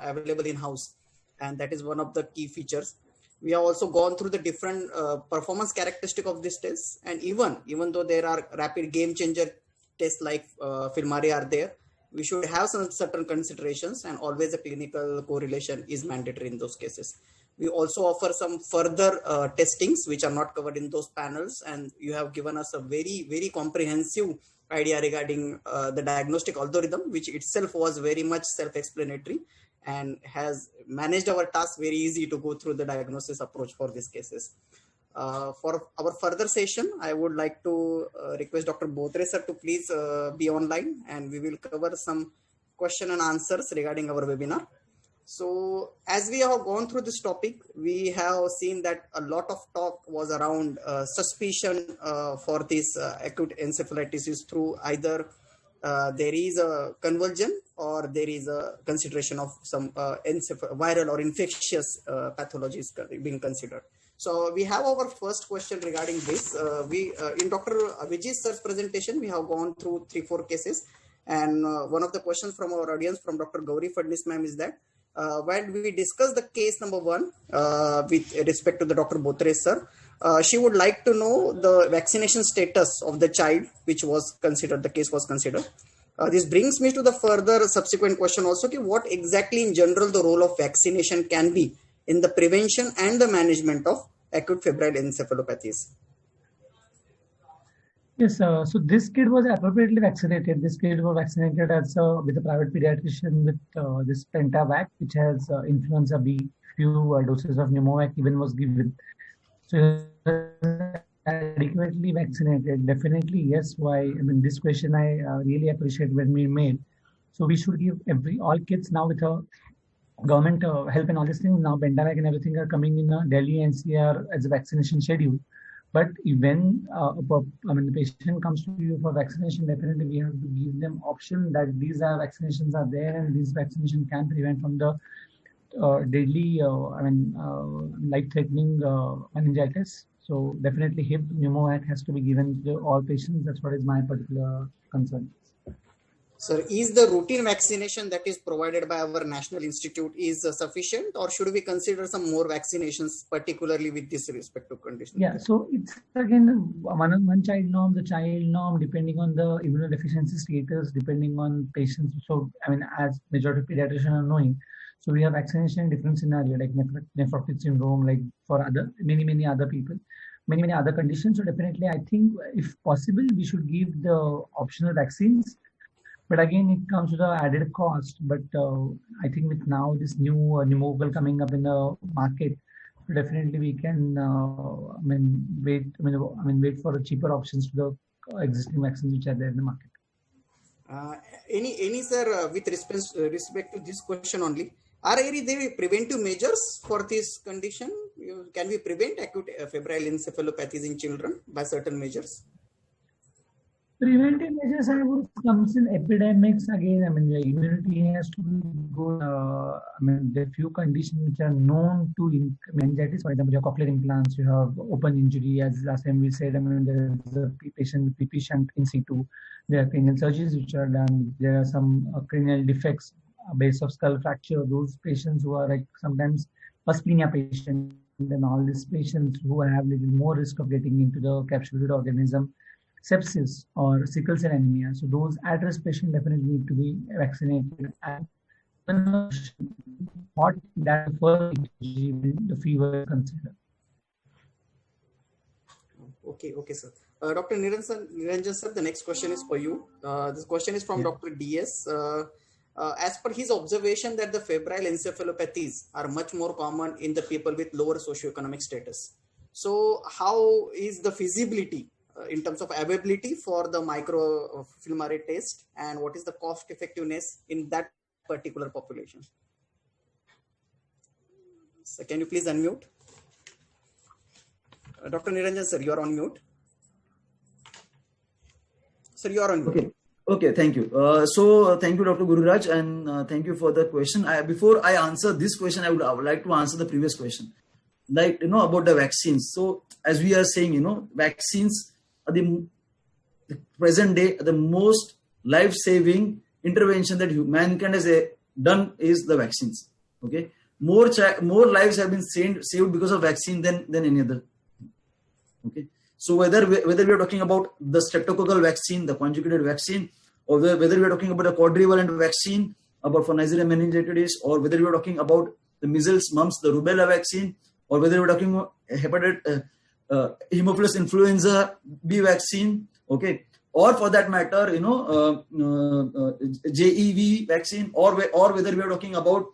available in house, and that is one of the key features. We have also gone through the different performance characteristic of this test, and even though there are rapid game changer tests like FilmArray are there, we should have some certain considerations, and always a clinical correlation is mandatory in those cases. We also offer some further testings which are not covered in those panels, and you have given us a very, very comprehensive idea regarding the diagnostic algorithm, which itself was very much self-explanatory and has managed our task very easy to go through the diagnosis approach for these cases. For our further session, I would like to request Dr. Bothre sir to please be online, and we will cover some question and answers regarding our webinar. So as we have gone through this topic, we have seen that a lot of talk was around suspicion for this acute encephalitis is through either there is a convulsion or there is a consideration of some viral or infectious pathologies being considered. So we have our first question regarding this. In Dr. Vijay sir's presentation, we have gone through 3-4 cases, and one of the questions from our audience from Dr. Gauri Fadnis ma'am is that when we discuss the case number 1 with respect to the Dr. Bothre sir, she would like to know the vaccination status of the child which was considered, the case was considered. This brings me to the further subsequent question also, what exactly in general the role of vaccination can be in the prevention and the management of acute febrile encephalopathies. Yes, so this kid was appropriately vaccinated. This kid was vaccinated with a private pediatrician with this Pentavac, which has influenza B. Few doses of Pneumovac even was given. So adequately vaccinated. Definitely, yes. Why? I mean, this question I really appreciate when we made. So we should give all kids now with a government help and all these things. Now Pentavac and everything are coming in Delhi NCR as a vaccination schedule. But when the patient comes to you for vaccination, definitely we have to give them option that these vaccinations are there, and these vaccination can prevent from the deadly, life-threatening meningitis. So definitely Pneumovac has to be given to all patients. That's what is my particular concern. Sir, is the routine vaccination that is provided by our National Institute is sufficient, or should we consider some more vaccinations, particularly with this respective condition? Yeah, so it's again one child norm, the child norm, depending on the immunodeficiency status, depending on patients. So, I mean, as majority of pediatricians are knowing, so we have vaccination in different scenario, like nephrotic syndrome, like for other many other people, many other conditions. So definitely, I think if possible, we should give the optional vaccines. But again, it comes to the added cost. But I think with now this new pneumococcal coming up in the market, definitely we can wait for the cheaper options to the existing vaccines which are there in the market. Any sir, with respect to this question only, are there preventive measures for this condition? Can we prevent acute febrile encephalopathies in children by certain measures? Preventive measures, I would comes in epidemics again. I mean, the immunity has to be good. There are few conditions which are known to meningitis. For example, you have cochlear implants, you have open injury, as last time we said. I mean, there is a patient with PP shunt in situ. There are cranial surgeries which are done. There are some cranial defects, base of skull fracture. Those patients who are like sometimes asplenia patients, and all these patients who have little more risk of getting into the capsulated organism. Sepsis or sickle cell anemia. So those at-risk patients definitely need to be vaccinated. And what that first the fever consider. Okay, sir. Dr. Niranjan sir, the next question is for you. This question is from Dr. DS. As per his observation that the febrile encephalopathies are much more common in the people with lower socioeconomic status. So how is the feasibility in terms of availability for the microfilm array test, and what is the cost effectiveness in that particular population? So can you please unmute? Dr. Niranjan sir, you are on mute. Sir, you are on mute. Okay, thank you. So thank you, Dr. Gururaj, and thank you for the question. Before I answer this question, I would like to answer the previous question, like, about the vaccines. So as we are saying, vaccines are the present day, the most life-saving intervention that mankind has done is the vaccines. Okay, more lives have been saved because of vaccine than any other. Okay, so whether we are talking about the streptococcal vaccine, the conjugated vaccine, or whether we are talking about a quadrivalent vaccine about for Neisseria meningitis, or whether we are talking about the measles, mumps, the rubella vaccine, or whether we are talking about Haemophilus influenza B vaccine, okay, or for that matter, JEV vaccine, or whether we are talking about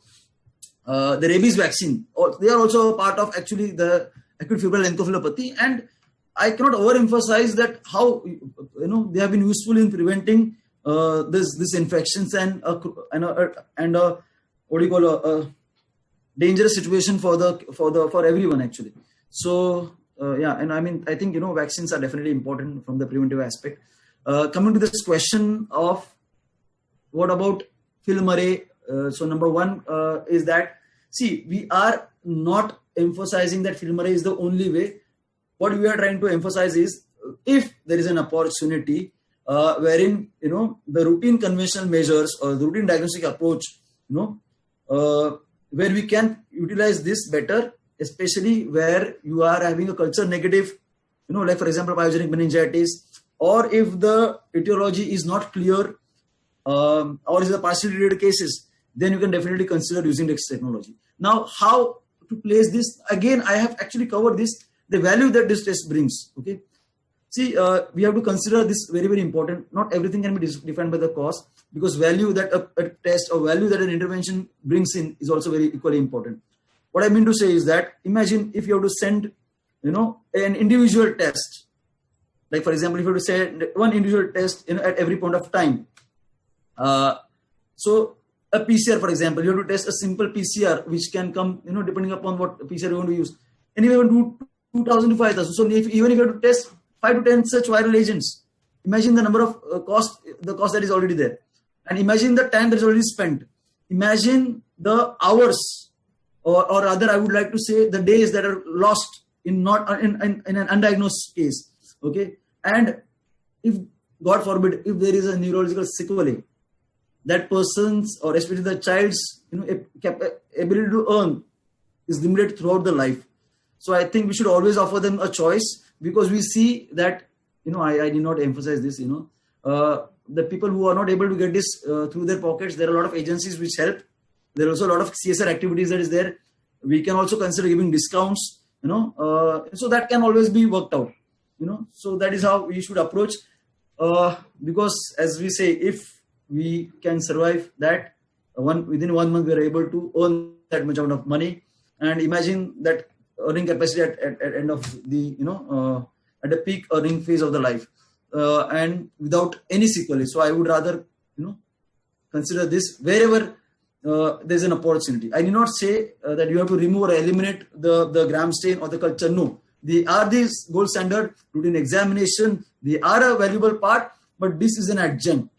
the rabies vaccine, or they are also a part of actually the acute febrile encephalopathy. And I cannot overemphasize that how they have been useful in preventing this infections and what do you call a dangerous situation for everyone actually. So and I think vaccines are definitely important from the preventive aspect. Coming to this question of what about film array? So number one is that, see, we are not emphasizing that film array is the only way. What we are trying to emphasize is, if there is an opportunity wherein the routine conventional measures or the routine diagnostic approach, where we can utilize this better, especially where you are having a culture negative, like for example pyogenic meningitis, or if the etiology is not clear, or is a partially treated cases, then you can definitely consider using this technology. Now, how to place this? Again, I have actually covered this. The value that this test brings. Okay, see, we have to consider this very, very important. Not everything can be defined by the cost, because value that a test or value that an intervention brings in is also very equally important. What I mean to say is that, imagine if you have to send, an individual test. Like for example, if you have to send one individual test at every point of time. So a PCR, for example, you have to test a simple PCR, which can come, depending upon what PCR you want to use. Anyway, you want to 2,000 to 5,000. So even if you have to test 5 to 10 such viral agents, imagine the number of the cost that is already there, and imagine the time that is already spent. Imagine the hours, or rather, I would like to say the days that are lost in an undiagnosed case. Okay, and if God forbid, if there is a neurological sequelae, that person's, or especially the child's, ability to earn is limited throughout the life. So I think we should always offer them a choice, because we see that, I did not emphasize this, the people who are not able to get this through their pockets, there are a lot of agencies which help. There are also a lot of CSR activities that is there. We can also consider giving discounts, so that can always be worked out, so that is how we should approach, because as we say, if we can survive that, within 1 month we are able to earn that much amount of money, and imagine that earning capacity at end of the, at the peak earning phase of the life, and without any sequelae. So I would rather, consider this wherever there's an opportunity. I do not say that you have to remove or eliminate the gram stain or the culture. No, they are this gold standard routine examination. They are a valuable part, but this is an adjunct.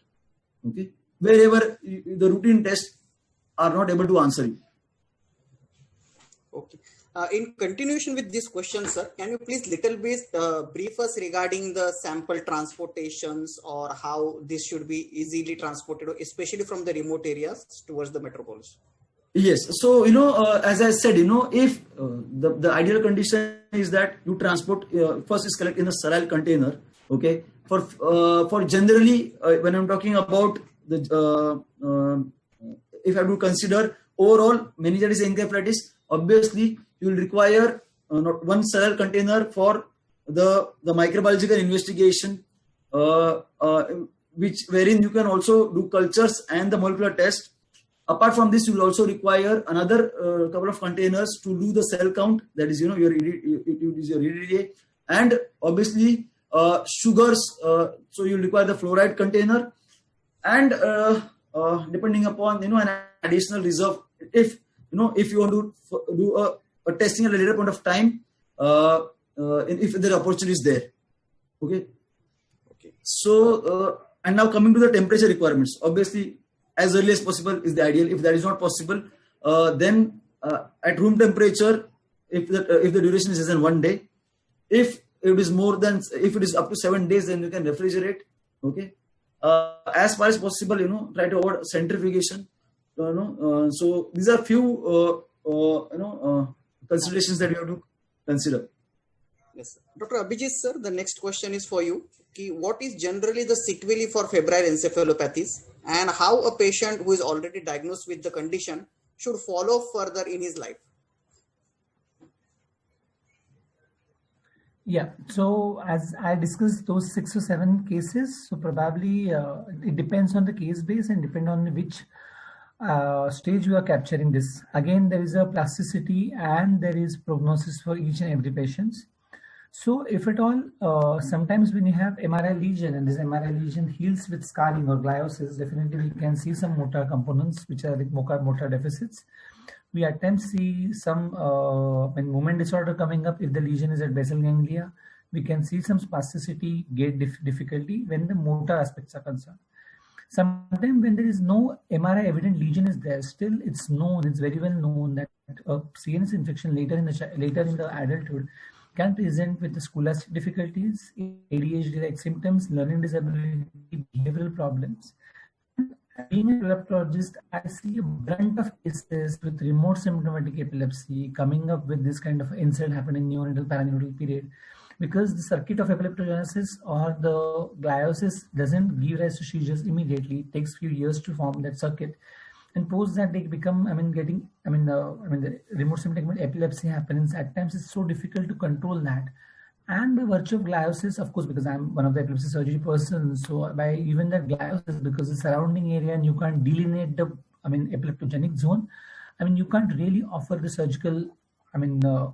Okay, wherever the routine tests are not able to answer you. Okay. In continuation with this question, sir, can you please little bit brief us regarding the sample transportations, or how this should be easily transported, especially from the remote areas towards the metropolis? Yes. So, as I said, if the ideal condition is that you transport, first is collect in a sterile container. Okay. For generally, when I'm talking about the, if I have to consider overall meningitis encephalitis, obviously you will require not one sterile container for the microbiological investigation, wherein you can also do cultures and the molecular test. Apart from this, you will also require another couple of containers to do the cell count. That is, your EDTA, and obviously sugars. So you will require the fluoride container, and depending upon an additional reserve, if you want to do a testing at a later point of time, if the opportunity is there. Okay. So and now coming to the temperature requirements, obviously as early as possible is the ideal. If that is not possible, then at room temperature, if the duration is less than 1 day, if it is up to 7 days, then you can refrigerate. Okay. As far as possible, try to avoid centrifugation. So these are few considerations that you have to consider. Yes, sir. Dr. Abhijit, sir, the next question is for you. What is generally the sequelae for febrile encephalopathies, and how a patient who is already diagnosed with the condition should follow further in his life? Yeah, so as I discussed those 6 or 7 cases, so probably it depends on the case base and depend on which stage you are capturing this. Again, there is a plasticity and there is prognosis for each and every patient. So if at all, sometimes when you have MRI lesion and this MRI lesion heals with scarring or gliosis, definitely we can see some motor components which are like motor deficits. We at times see some when movement disorder coming up. If the lesion is at basal ganglia, we can see some spasticity, gait difficulty when the motor aspects are concerned. Sometimes when there is no MRI evident lesion is there, still it's very well known that a CNS infection later in the adulthood can present with the scholastic difficulties, ADHD-like symptoms, learning disability, behavioral problems. Being a epileptologist, I see a brunt of cases with remote symptomatic epilepsy coming up with this kind of insult happening in neonatal paraneonatal period, because the circuit of epileptogenesis or the gliosis doesn't give rise to seizures immediately. It takes few years to form that circuit, and post that they become, the remote symptomatic epilepsy happens. At times it's so difficult to control that. And by virtue of gliosis, of course, because I'm one of the epilepsy surgery persons, so by even that gliosis, because the surrounding area and you can't delineate the, epileptogenic zone, you can't really offer the surgical,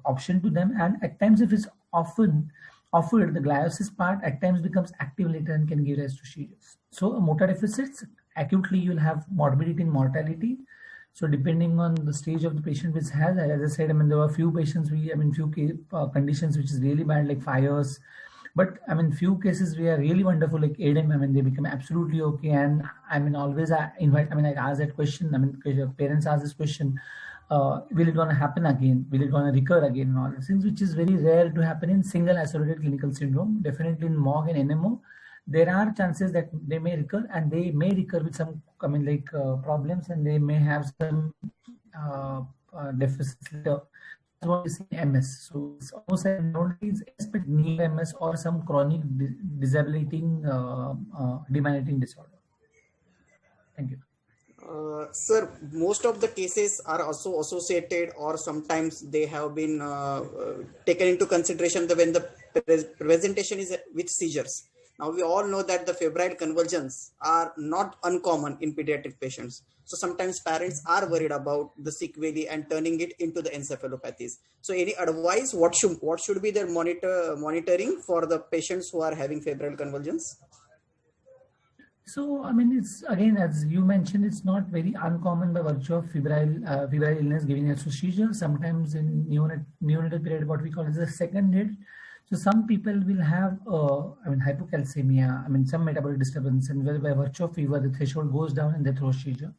option to them. And at times, if it's often offered, the gliosis part at times becomes active later and can give rise to seizures. So motor deficits, acutely you'll have morbidity and mortality. So depending on the stage of the patient which has, as I said, there were few patients, few conditions which is really bad, like fires. But few cases we are really wonderful, like ADEM, they become absolutely okay. And always I invite, I ask that question, parents ask this question, will it gonna happen again? Will it gonna recur again? And all these things, which is very rare to happen in single isolated clinical syndrome. Definitely in MOG and NMO, there are chances that they may recur, and they may recur with some problems, and they may have some deficits later. What is MS? So it's almost like not but near MS or some chronic debilitating, demyelinating disorder. Thank you. Sir, most of the cases are also associated, or sometimes they have been taken into consideration when the presentation is with seizures. Now, we all know that the febrile convulsions are not uncommon in pediatric patients. So sometimes parents are worried about the sequelae and turning it into the encephalopathies. So any advice, what should be their monitoring for the patients who are having febrile convulsions? So, I mean, it's again, as you mentioned, it's not very uncommon by virtue of febrile illness giving us to seizures. Sometimes in neonatal period, what we call as a second hit. So some people will have, hypocalcemia, some metabolic disturbance, and by virtue of fever, the threshold goes down and they throw seizure.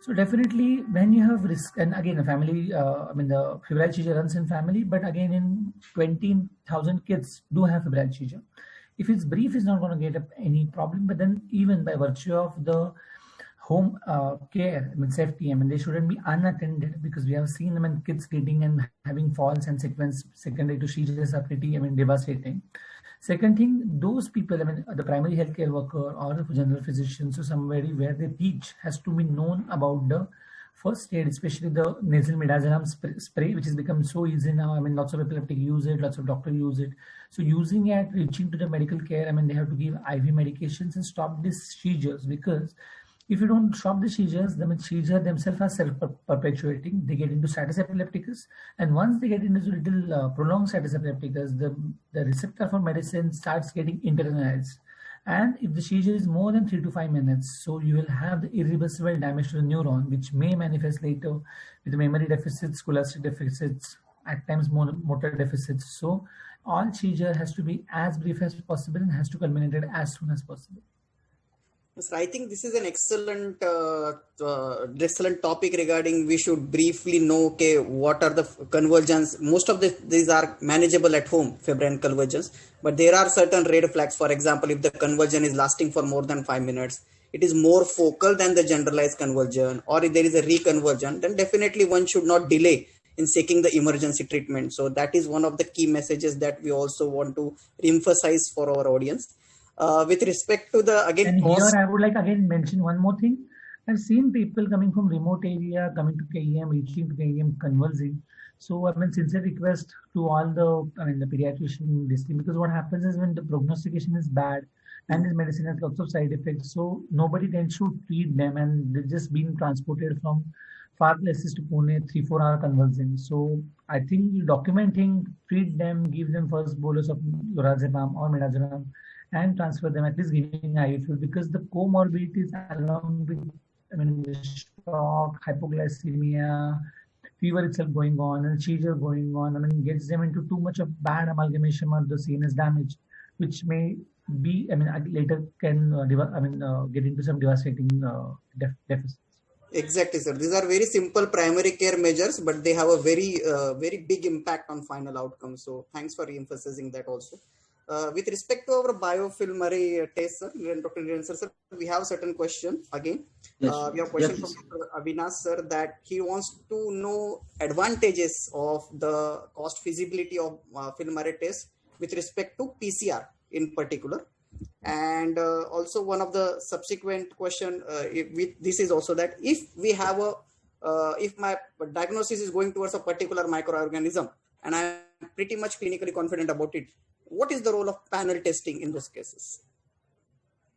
So definitely when you have risk, and again, a family, the febrile seizure runs in family, but again, in 20,000 kids do have febrile seizure. If it's brief, it's not going to get any problem. But then even by virtue of the home care, safety, they shouldn't be unattended, because we have seen kids getting and having falls and sequence secondary to seizures are pretty, devastating. Second thing, those people, the primary healthcare worker or the general physician, so somebody where they teach has to be known about the first aid, especially the nasal midazolam spray, which has become so easy now. Lots of epileptic use it, lots of doctors use it. So using it, reaching to the medical care, they have to give IV medications and stop these seizures, because if you don't stop the seizures, the seizures themselves are self-perpetuating. They get into status epilepticus, and once they get into little prolonged status epilepticus, the receptor for medicine starts getting internalized. And if the seizure is more than 3 to 5 minutes, so you will have the irreversible damage to the neuron, which may manifest later with memory deficits, scholastic deficits, at times motor deficits. So all seizure has to be as brief as possible and has to culminate as soon as possible. Yes, I think this is an excellent topic regarding we should briefly know what are the convulsions. Most of these are manageable at home, febrile convulsions, but there are certain red flags. For example, if the convulsion is lasting for more than 5 minutes, it is more focal than the generalized convulsion, or if there is a reconvulsion, then definitely one should not delay in seeking the emergency treatment. So that is one of the key messages that we also want to emphasize for our audience. With respect to the here I would like again mention one more thing. I've seen people coming from remote area, coming to KEM, reaching to KEM, convulsing. So sincere request to all the pediatrician this thing, because what happens is when the prognostication is bad and this medicine has lots of side effects, so nobody tends to treat them, and they're just being transported from far places to Pune, 3-4 hour convulsing. So I think documenting, treat them, give them first bolus of lorazepam or midazolam, and transfer them, at least giving IV fluid, because the comorbidities along with shock, hypoglycemia, fever itself going on, and seizure going on, gets them into too much of bad amalgamation of the CNS damage, which may be, later can get into some devastating deficits. Exactly, sir. These are very simple primary care measures, but they have a very big impact on final outcomes. So thanks for emphasizing that also. With respect to our biofilm array test, sir, Dr. Niranjan sir, we have a certain question again. Yes, we have a question from Dr. Avinash sir, that he wants to know advantages of the cost feasibility of film array test with respect to PCR in particular. And also one of the subsequent question this is also that if we have if my diagnosis is going towards a particular microorganism and I'm pretty much clinically confident about it, what is the role of panel testing in those cases?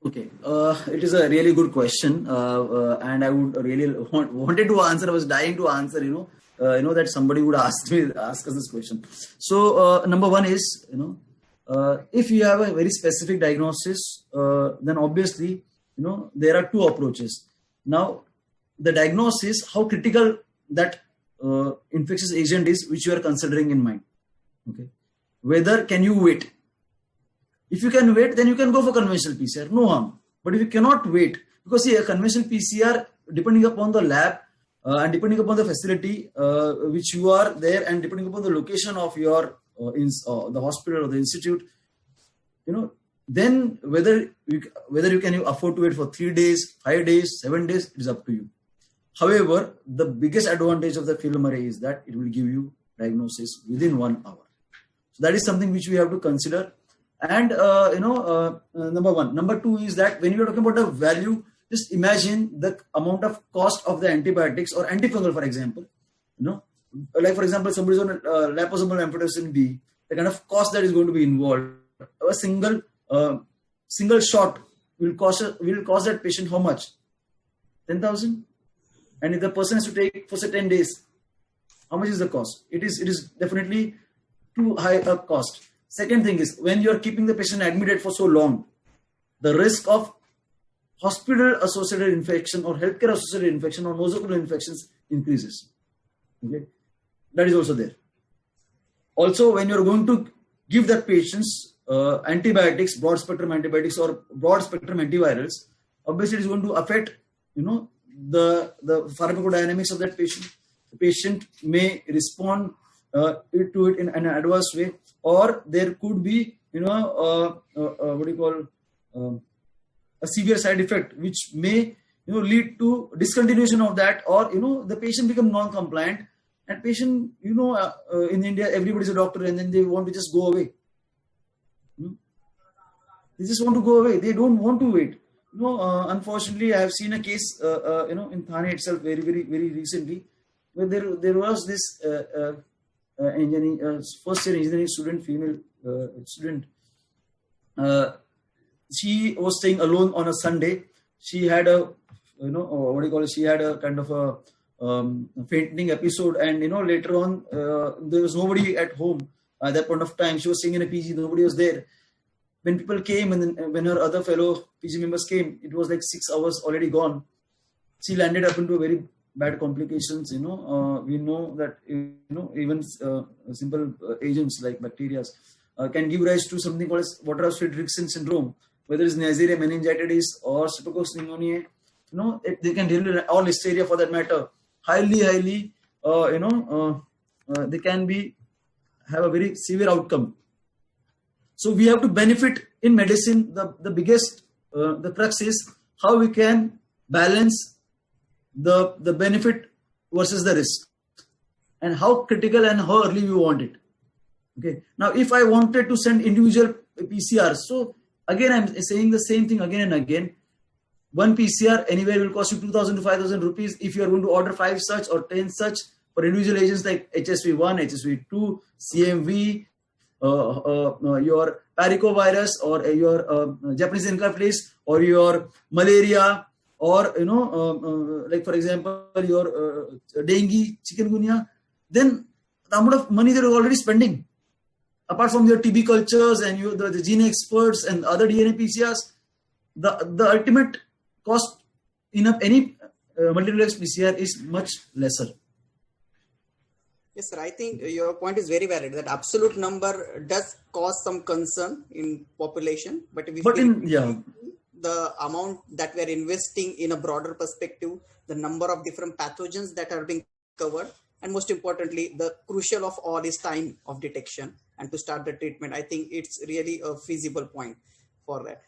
Okay, it is a really good question, and I would really wanted to answer. I was dying to answer. That somebody would ask us this question. So number one is if you have a very specific diagnosis, then obviously there are two approaches. Now, the diagnosis, how critical that infectious agent is, which you are considering in mind. Okay. Whether can you wait? If you can wait, then you can go for conventional PCR, no harm. But if you cannot wait, because see, a conventional PCR, depending upon the lab and depending upon the facility which you are there, and depending upon the location of your the hospital or the institute, then whether you can afford to wait for 3 days, 5 days, 7 days, it is up to you. However, the biggest advantage of the FilmArray is that it will give you diagnosis within 1 hour. So that is something which we have to consider. And number one. Number two is that when you are talking about the value, just imagine the amount of cost of the antibiotics or antifungal, for example. Like for example, somebody is on liposomal amphotericin B, the kind of cost that is going to be involved. A single shot will cost that patient how much? 10,000. And if the person has to take for say 10 days, how much is the cost? It is definitely too high a cost. Second thing is, when you are keeping the patient admitted for so long, the risk of hospital-associated infection or healthcare-associated infection or nosocomial infections increases. Okay, that is also there. Also, when you are going to give the patients antibiotics, broad-spectrum antibiotics or broad-spectrum antivirals, obviously it is going to affect, the pharmacodynamics of that patient. The patient may respond to it in an adverse way, or there could be, a severe side effect, which may, lead to discontinuation of that, or, the patient become non-compliant, and patient, in India, everybody is a doctor, and then they want to just go away. They just want to go away. They don't want to wait. Unfortunately, I have seen a case, in Thane itself very, very, very recently, where there was this first year engineering student, female student. She was staying alone on a Sunday. She had she had a kind of a fainting episode, and later on there was nobody at home at that point of time. She was staying in a PG. Nobody was there. When people came, and then when her other fellow PG members came, it was like 6 hours already gone. She landed up into very bad complications. We know that even simple agents like bacteria can give rise to something called as Waterhouse-Friderichsen syndrome, whether it's Neisseria meningitis or Streptococcus pneumoniae. They can deal with all hysteria for that matter. Highly, they can have a very severe outcome. So we have to benefit in medicine. The biggest, the crux is how we can balance the benefit versus the risk, and how critical and how early we want it. Okay. Now, if I wanted to send individual PCRs, so again, I'm saying the same thing again and again. One PCR anywhere will cost you 2,000 to 5,000 rupees. If you are going to order 5 such or 10 such for individual agents like HSV1, HSV2, CMV, your Pericovirus, or your Japanese encephalitis, or your malaria, or like for example your dengue, chikungunya, then the amount of money that you're already spending, apart from your TB cultures and the gene experts and other DNA PCRs, the ultimate cost in any multiplex PCR is much lesser. Yes, sir. I think your point is very valid. That absolute number does cause some concern in population, but the amount that we are investing in a broader perspective, the number of different pathogens that are being covered, and most importantly, the crucial of all is time of detection and to start the treatment. I think it's really a feasible point for that.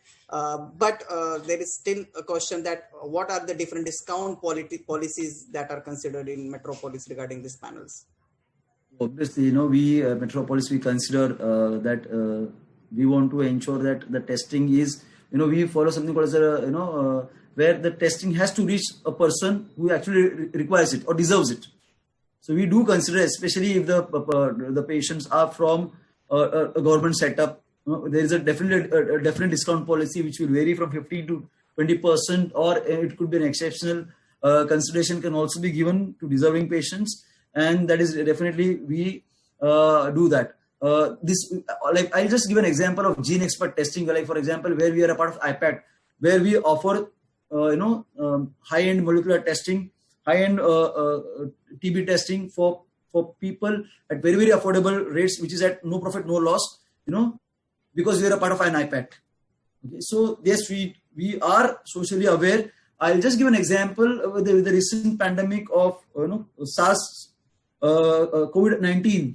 But there is still a question that what are the different discount policies that are considered in Metropolis regarding these panels? Obviously, we Metropolis, we consider that we want to ensure that the testing is, we follow something called as where the testing has to reach a person who actually requires it or deserves it. So we do consider, especially if the patients are from a government setup, there is a definite discount policy which will vary from 15 to 20%, or it could be an exceptional consideration can also be given to deserving patients. And that is definitely we do that. I'll just give an example of gene expert testing. Like for example, where we are a part of IPAT, where we offer high-end molecular testing, high-end TB testing for people at very, very affordable rates, which is at no profit, no loss. Because we are a part of an IPAT. Okay, so yes, we are socially aware. I'll just give an example with the recent pandemic of SARS. COVID-19,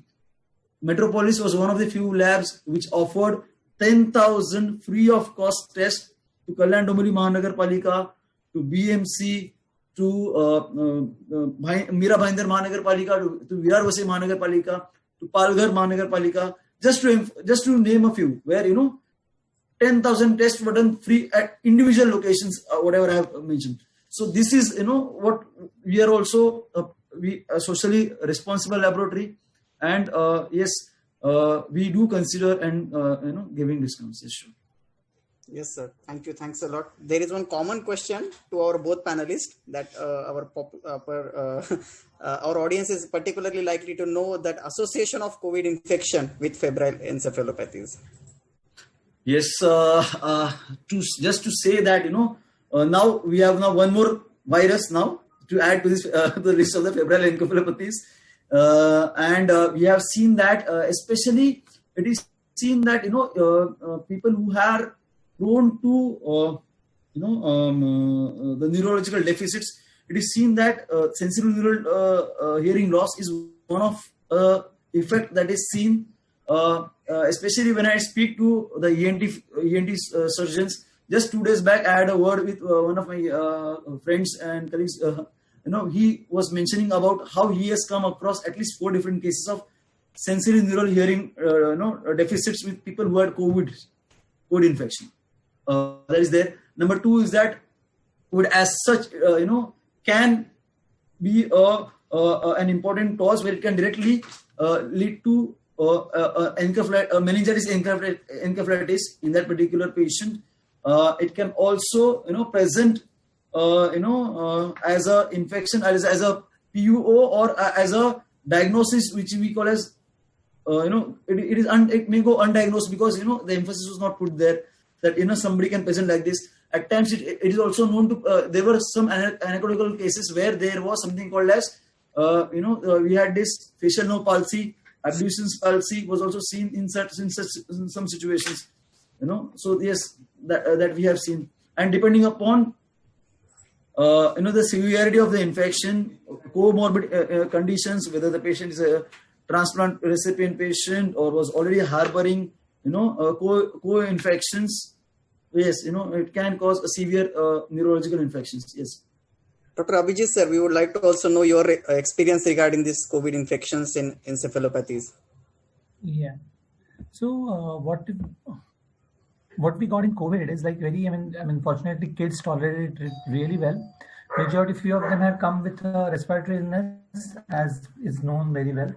Metropolis was one of the few labs which offered 10,000 free of cost tests to Kalyan Dombivli Mahanagar Palika, to BMC, to Mira Bhayandar Mahanagar Palika, to Virar Vase Mahanagar Palika, to Palghar Mahanagar Palika, just to name a few, where 10,000 tests were done free at individual locations, whatever I have mentioned. So this is what we are also a socially responsible laboratory, and yes, we do consider and giving discounts. Yes, sure. Yes, sir. Thank you. Thanks a lot. There is one common question to our both panelists that our audience is particularly likely to know, that association of COVID infection with febrile encephalopathies. Yes, just to say that now we have one more virus now to add to this the list of the febrile encephalopathies, and we have seen that especially it is seen that people who are prone to the neurological deficits, it is seen that sensory neural hearing loss is one of effect that is seen, especially when I speak to the ENT surgeons. Just 2 days back, I had a word with one of my friends and colleagues. He was mentioning about how he has come across at least 4 different cases of sensory neural hearing deficits with people who had COVID infection. That is there. Number 2 is that COVID as such, can be an important cause where it can directly lead to meningitis encephalitis in that particular patient. It can also, present, as a infection, as a PUO, or as a diagnosis which we call as, it may go undiagnosed because the emphasis was not put there that somebody can present like this. At times, it is also known to. There were some anecdotal cases where there was something called as, we had this facial nerve palsy, abducens palsy was also seen in some situations. So yes, that we have seen, and depending upon the severity of the infection, comorbid conditions, whether the patient is a transplant recipient patient or was already harboring co-infections, yes, it can cause a severe neurological infections. Yes. Dr. Abhijit sir, we would like to also know your experience regarding this COVID infections in encephalopathies. Yeah. So what we got in COVID, it is like very, fortunately kids tolerated it really well. Majority few of them have come with respiratory illness, as is known very well.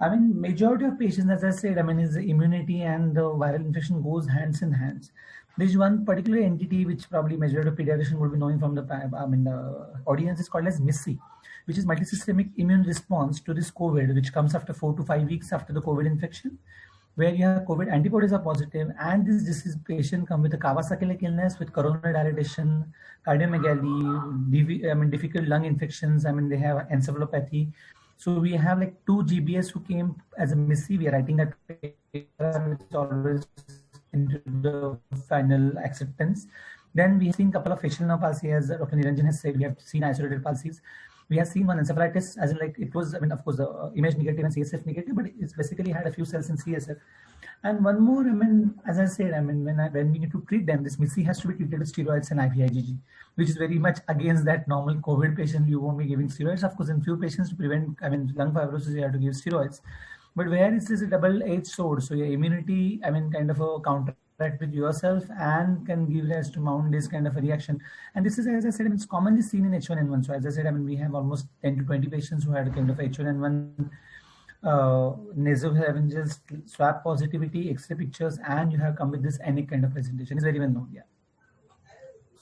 Majority of patients, as I said, is immunity and the viral infection goes hands in hands. There is one particular entity which probably majority of pediatricians will be knowing from the audience is called as MIS-C, which is multisystemic immune response to this COVID, which comes after 4 to 5 weeks after the COVID infection, where you have COVID antibodies are positive, and this disease patient come with a Kawasaki-like illness with coronary dilatation, cardiomegaly, difficult lung infections. They have encephalopathy. So we have like 2 GBS who came as a MIS-C. We are writing that paper, it's always into the final acceptance. Then we have seen a couple of facial nerve palsy, as Dr. Niranjan has said. We have seen isolated palsies. We have seen one encephalitis, as in like it was, of course, the image negative and CSF negative, but it's basically had a few cells in CSF. And one more, as I said, when we need to treat them, this MIS-C has to be treated with steroids and IVIG, which is very much against that normal COVID patient. You won't be giving steroids. Of course, in few patients to prevent, lung fibrosis, you have to give steroids. But where it is a double-edged sword, so your immunity, kind of a counteract with yourself and can give rise to mount this kind of a reaction. And this is, as I said, it's commonly seen in H1N1. So as I said, we have almost 10 to 20 patients who had kind of H1N1 nasopharyngeal swab positivity, X-ray pictures, and you have come with this any kind of presentation. It's very well known, yeah.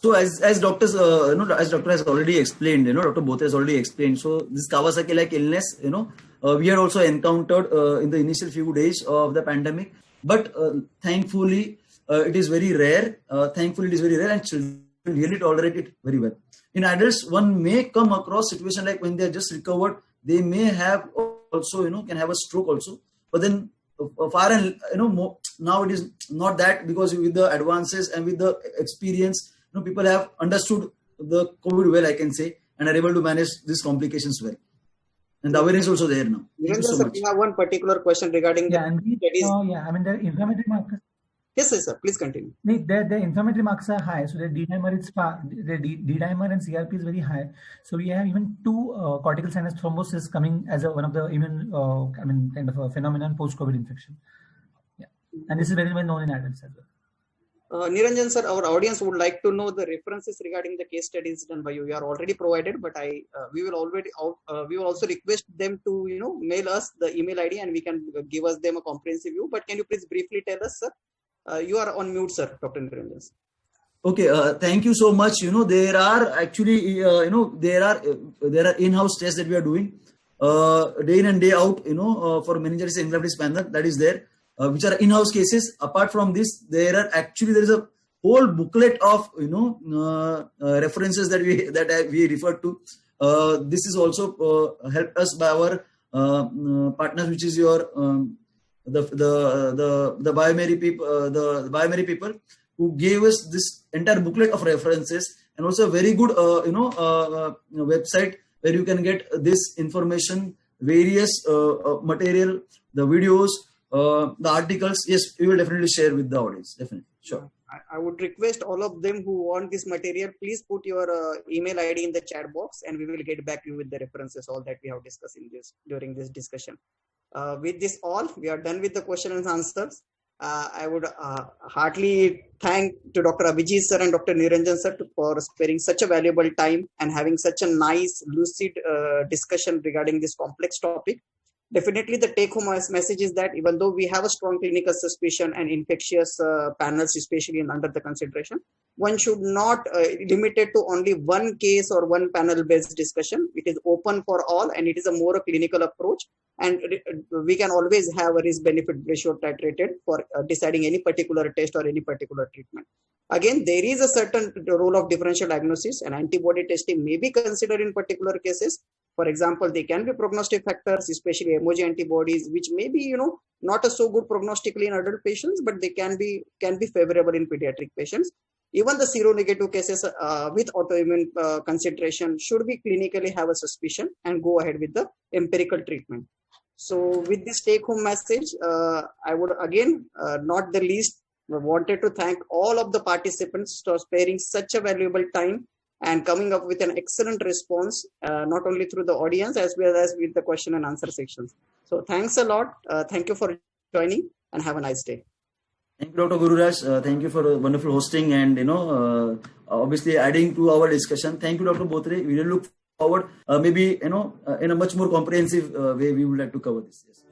So as doctors, as doctor has already explained, Dr. Bothe has already explained. So this Kawasaki-like illness, we had also encountered in the initial few days of the pandemic, but thankfully it is very rare. And children really tolerate it very well. In adults, one may come across situation like when they are just recovered, they may have also, can have a stroke also. But then far and more, now it is not that, because with the advances and with the experience, people have understood the COVID well, I can say, and are able to manage these complications well. And the awareness is also there now. Thank you so much. We have one particular question regarding the studies. The inflammatory markers. Yes, sir. Please continue. The inflammatory marks are high, so the D-dimer D-dimer and CRP is very high. So we have even 2 cortical sinus thrombosis coming as one of the immune, kind of a phenomenon post-COVID infection. Yeah, and this is very well known in adults as well. Niranjan sir, our audience would like to know the references regarding the case studies done by you. You are already provided, but we will also request them to mail us the email ID and we can give us them a comprehensive view. But can you please briefly tell us, sir? You are on mute, sir, Dr. Niranjan. Okay, thank you so much. There are actually there are in-house tests that we are doing day in and day out. For meningitis encephalitis panel that is there. Which are in-house cases. Apart from this, there is a whole booklet of references that we referred to. This is also helped us by our partners, which is your the Biomary people, the Biomary people who gave us this entire booklet of references, and also a very good website where you can get this information, various material, the videos. The articles, yes, we will definitely share with the audience. Definitely, sure. I would request all of them who want this material, please put your email ID in the chat box, and we will get back to you with the references, all that we have discussed during this discussion. With this all, we are done with the question and answers. I would heartily thank to Dr. Abhijit sir and Dr. Niranjan sir for sparing such a valuable time and having such a nice, lucid discussion regarding this complex topic. Definitely the take-home message is that even though we have a strong clinical suspicion and infectious panels, especially under the consideration, one should not limit it to only one case or one panel-based discussion. It is open for all, and it is a more clinical approach. And we can always have a risk-benefit ratio titrated for deciding any particular test or any particular treatment. Again, there is a certain role of differential diagnosis, and antibody testing may be considered in particular cases. For example, they can be prognostic factors, especially emoji antibodies, which may be, not a so good prognostically in adult patients, but they can be favorable in pediatric patients. Even the seronegative cases with autoimmune consideration should be clinically have a suspicion and go ahead with the empirical treatment. So with this take-home message, I would again, not the least, wanted to thank all of the participants for sparing such a valuable time and coming up with an excellent response, not only through the audience as well as with the question and answer sections. So thanks a lot. Thank you for joining and have a nice day. Thank you, Dr. Gururaj. Thank you for wonderful hosting and, obviously adding to our discussion. Thank you, Dr. Bothre. We will look forward, maybe, in a much more comprehensive way, we would like to cover this. Yes.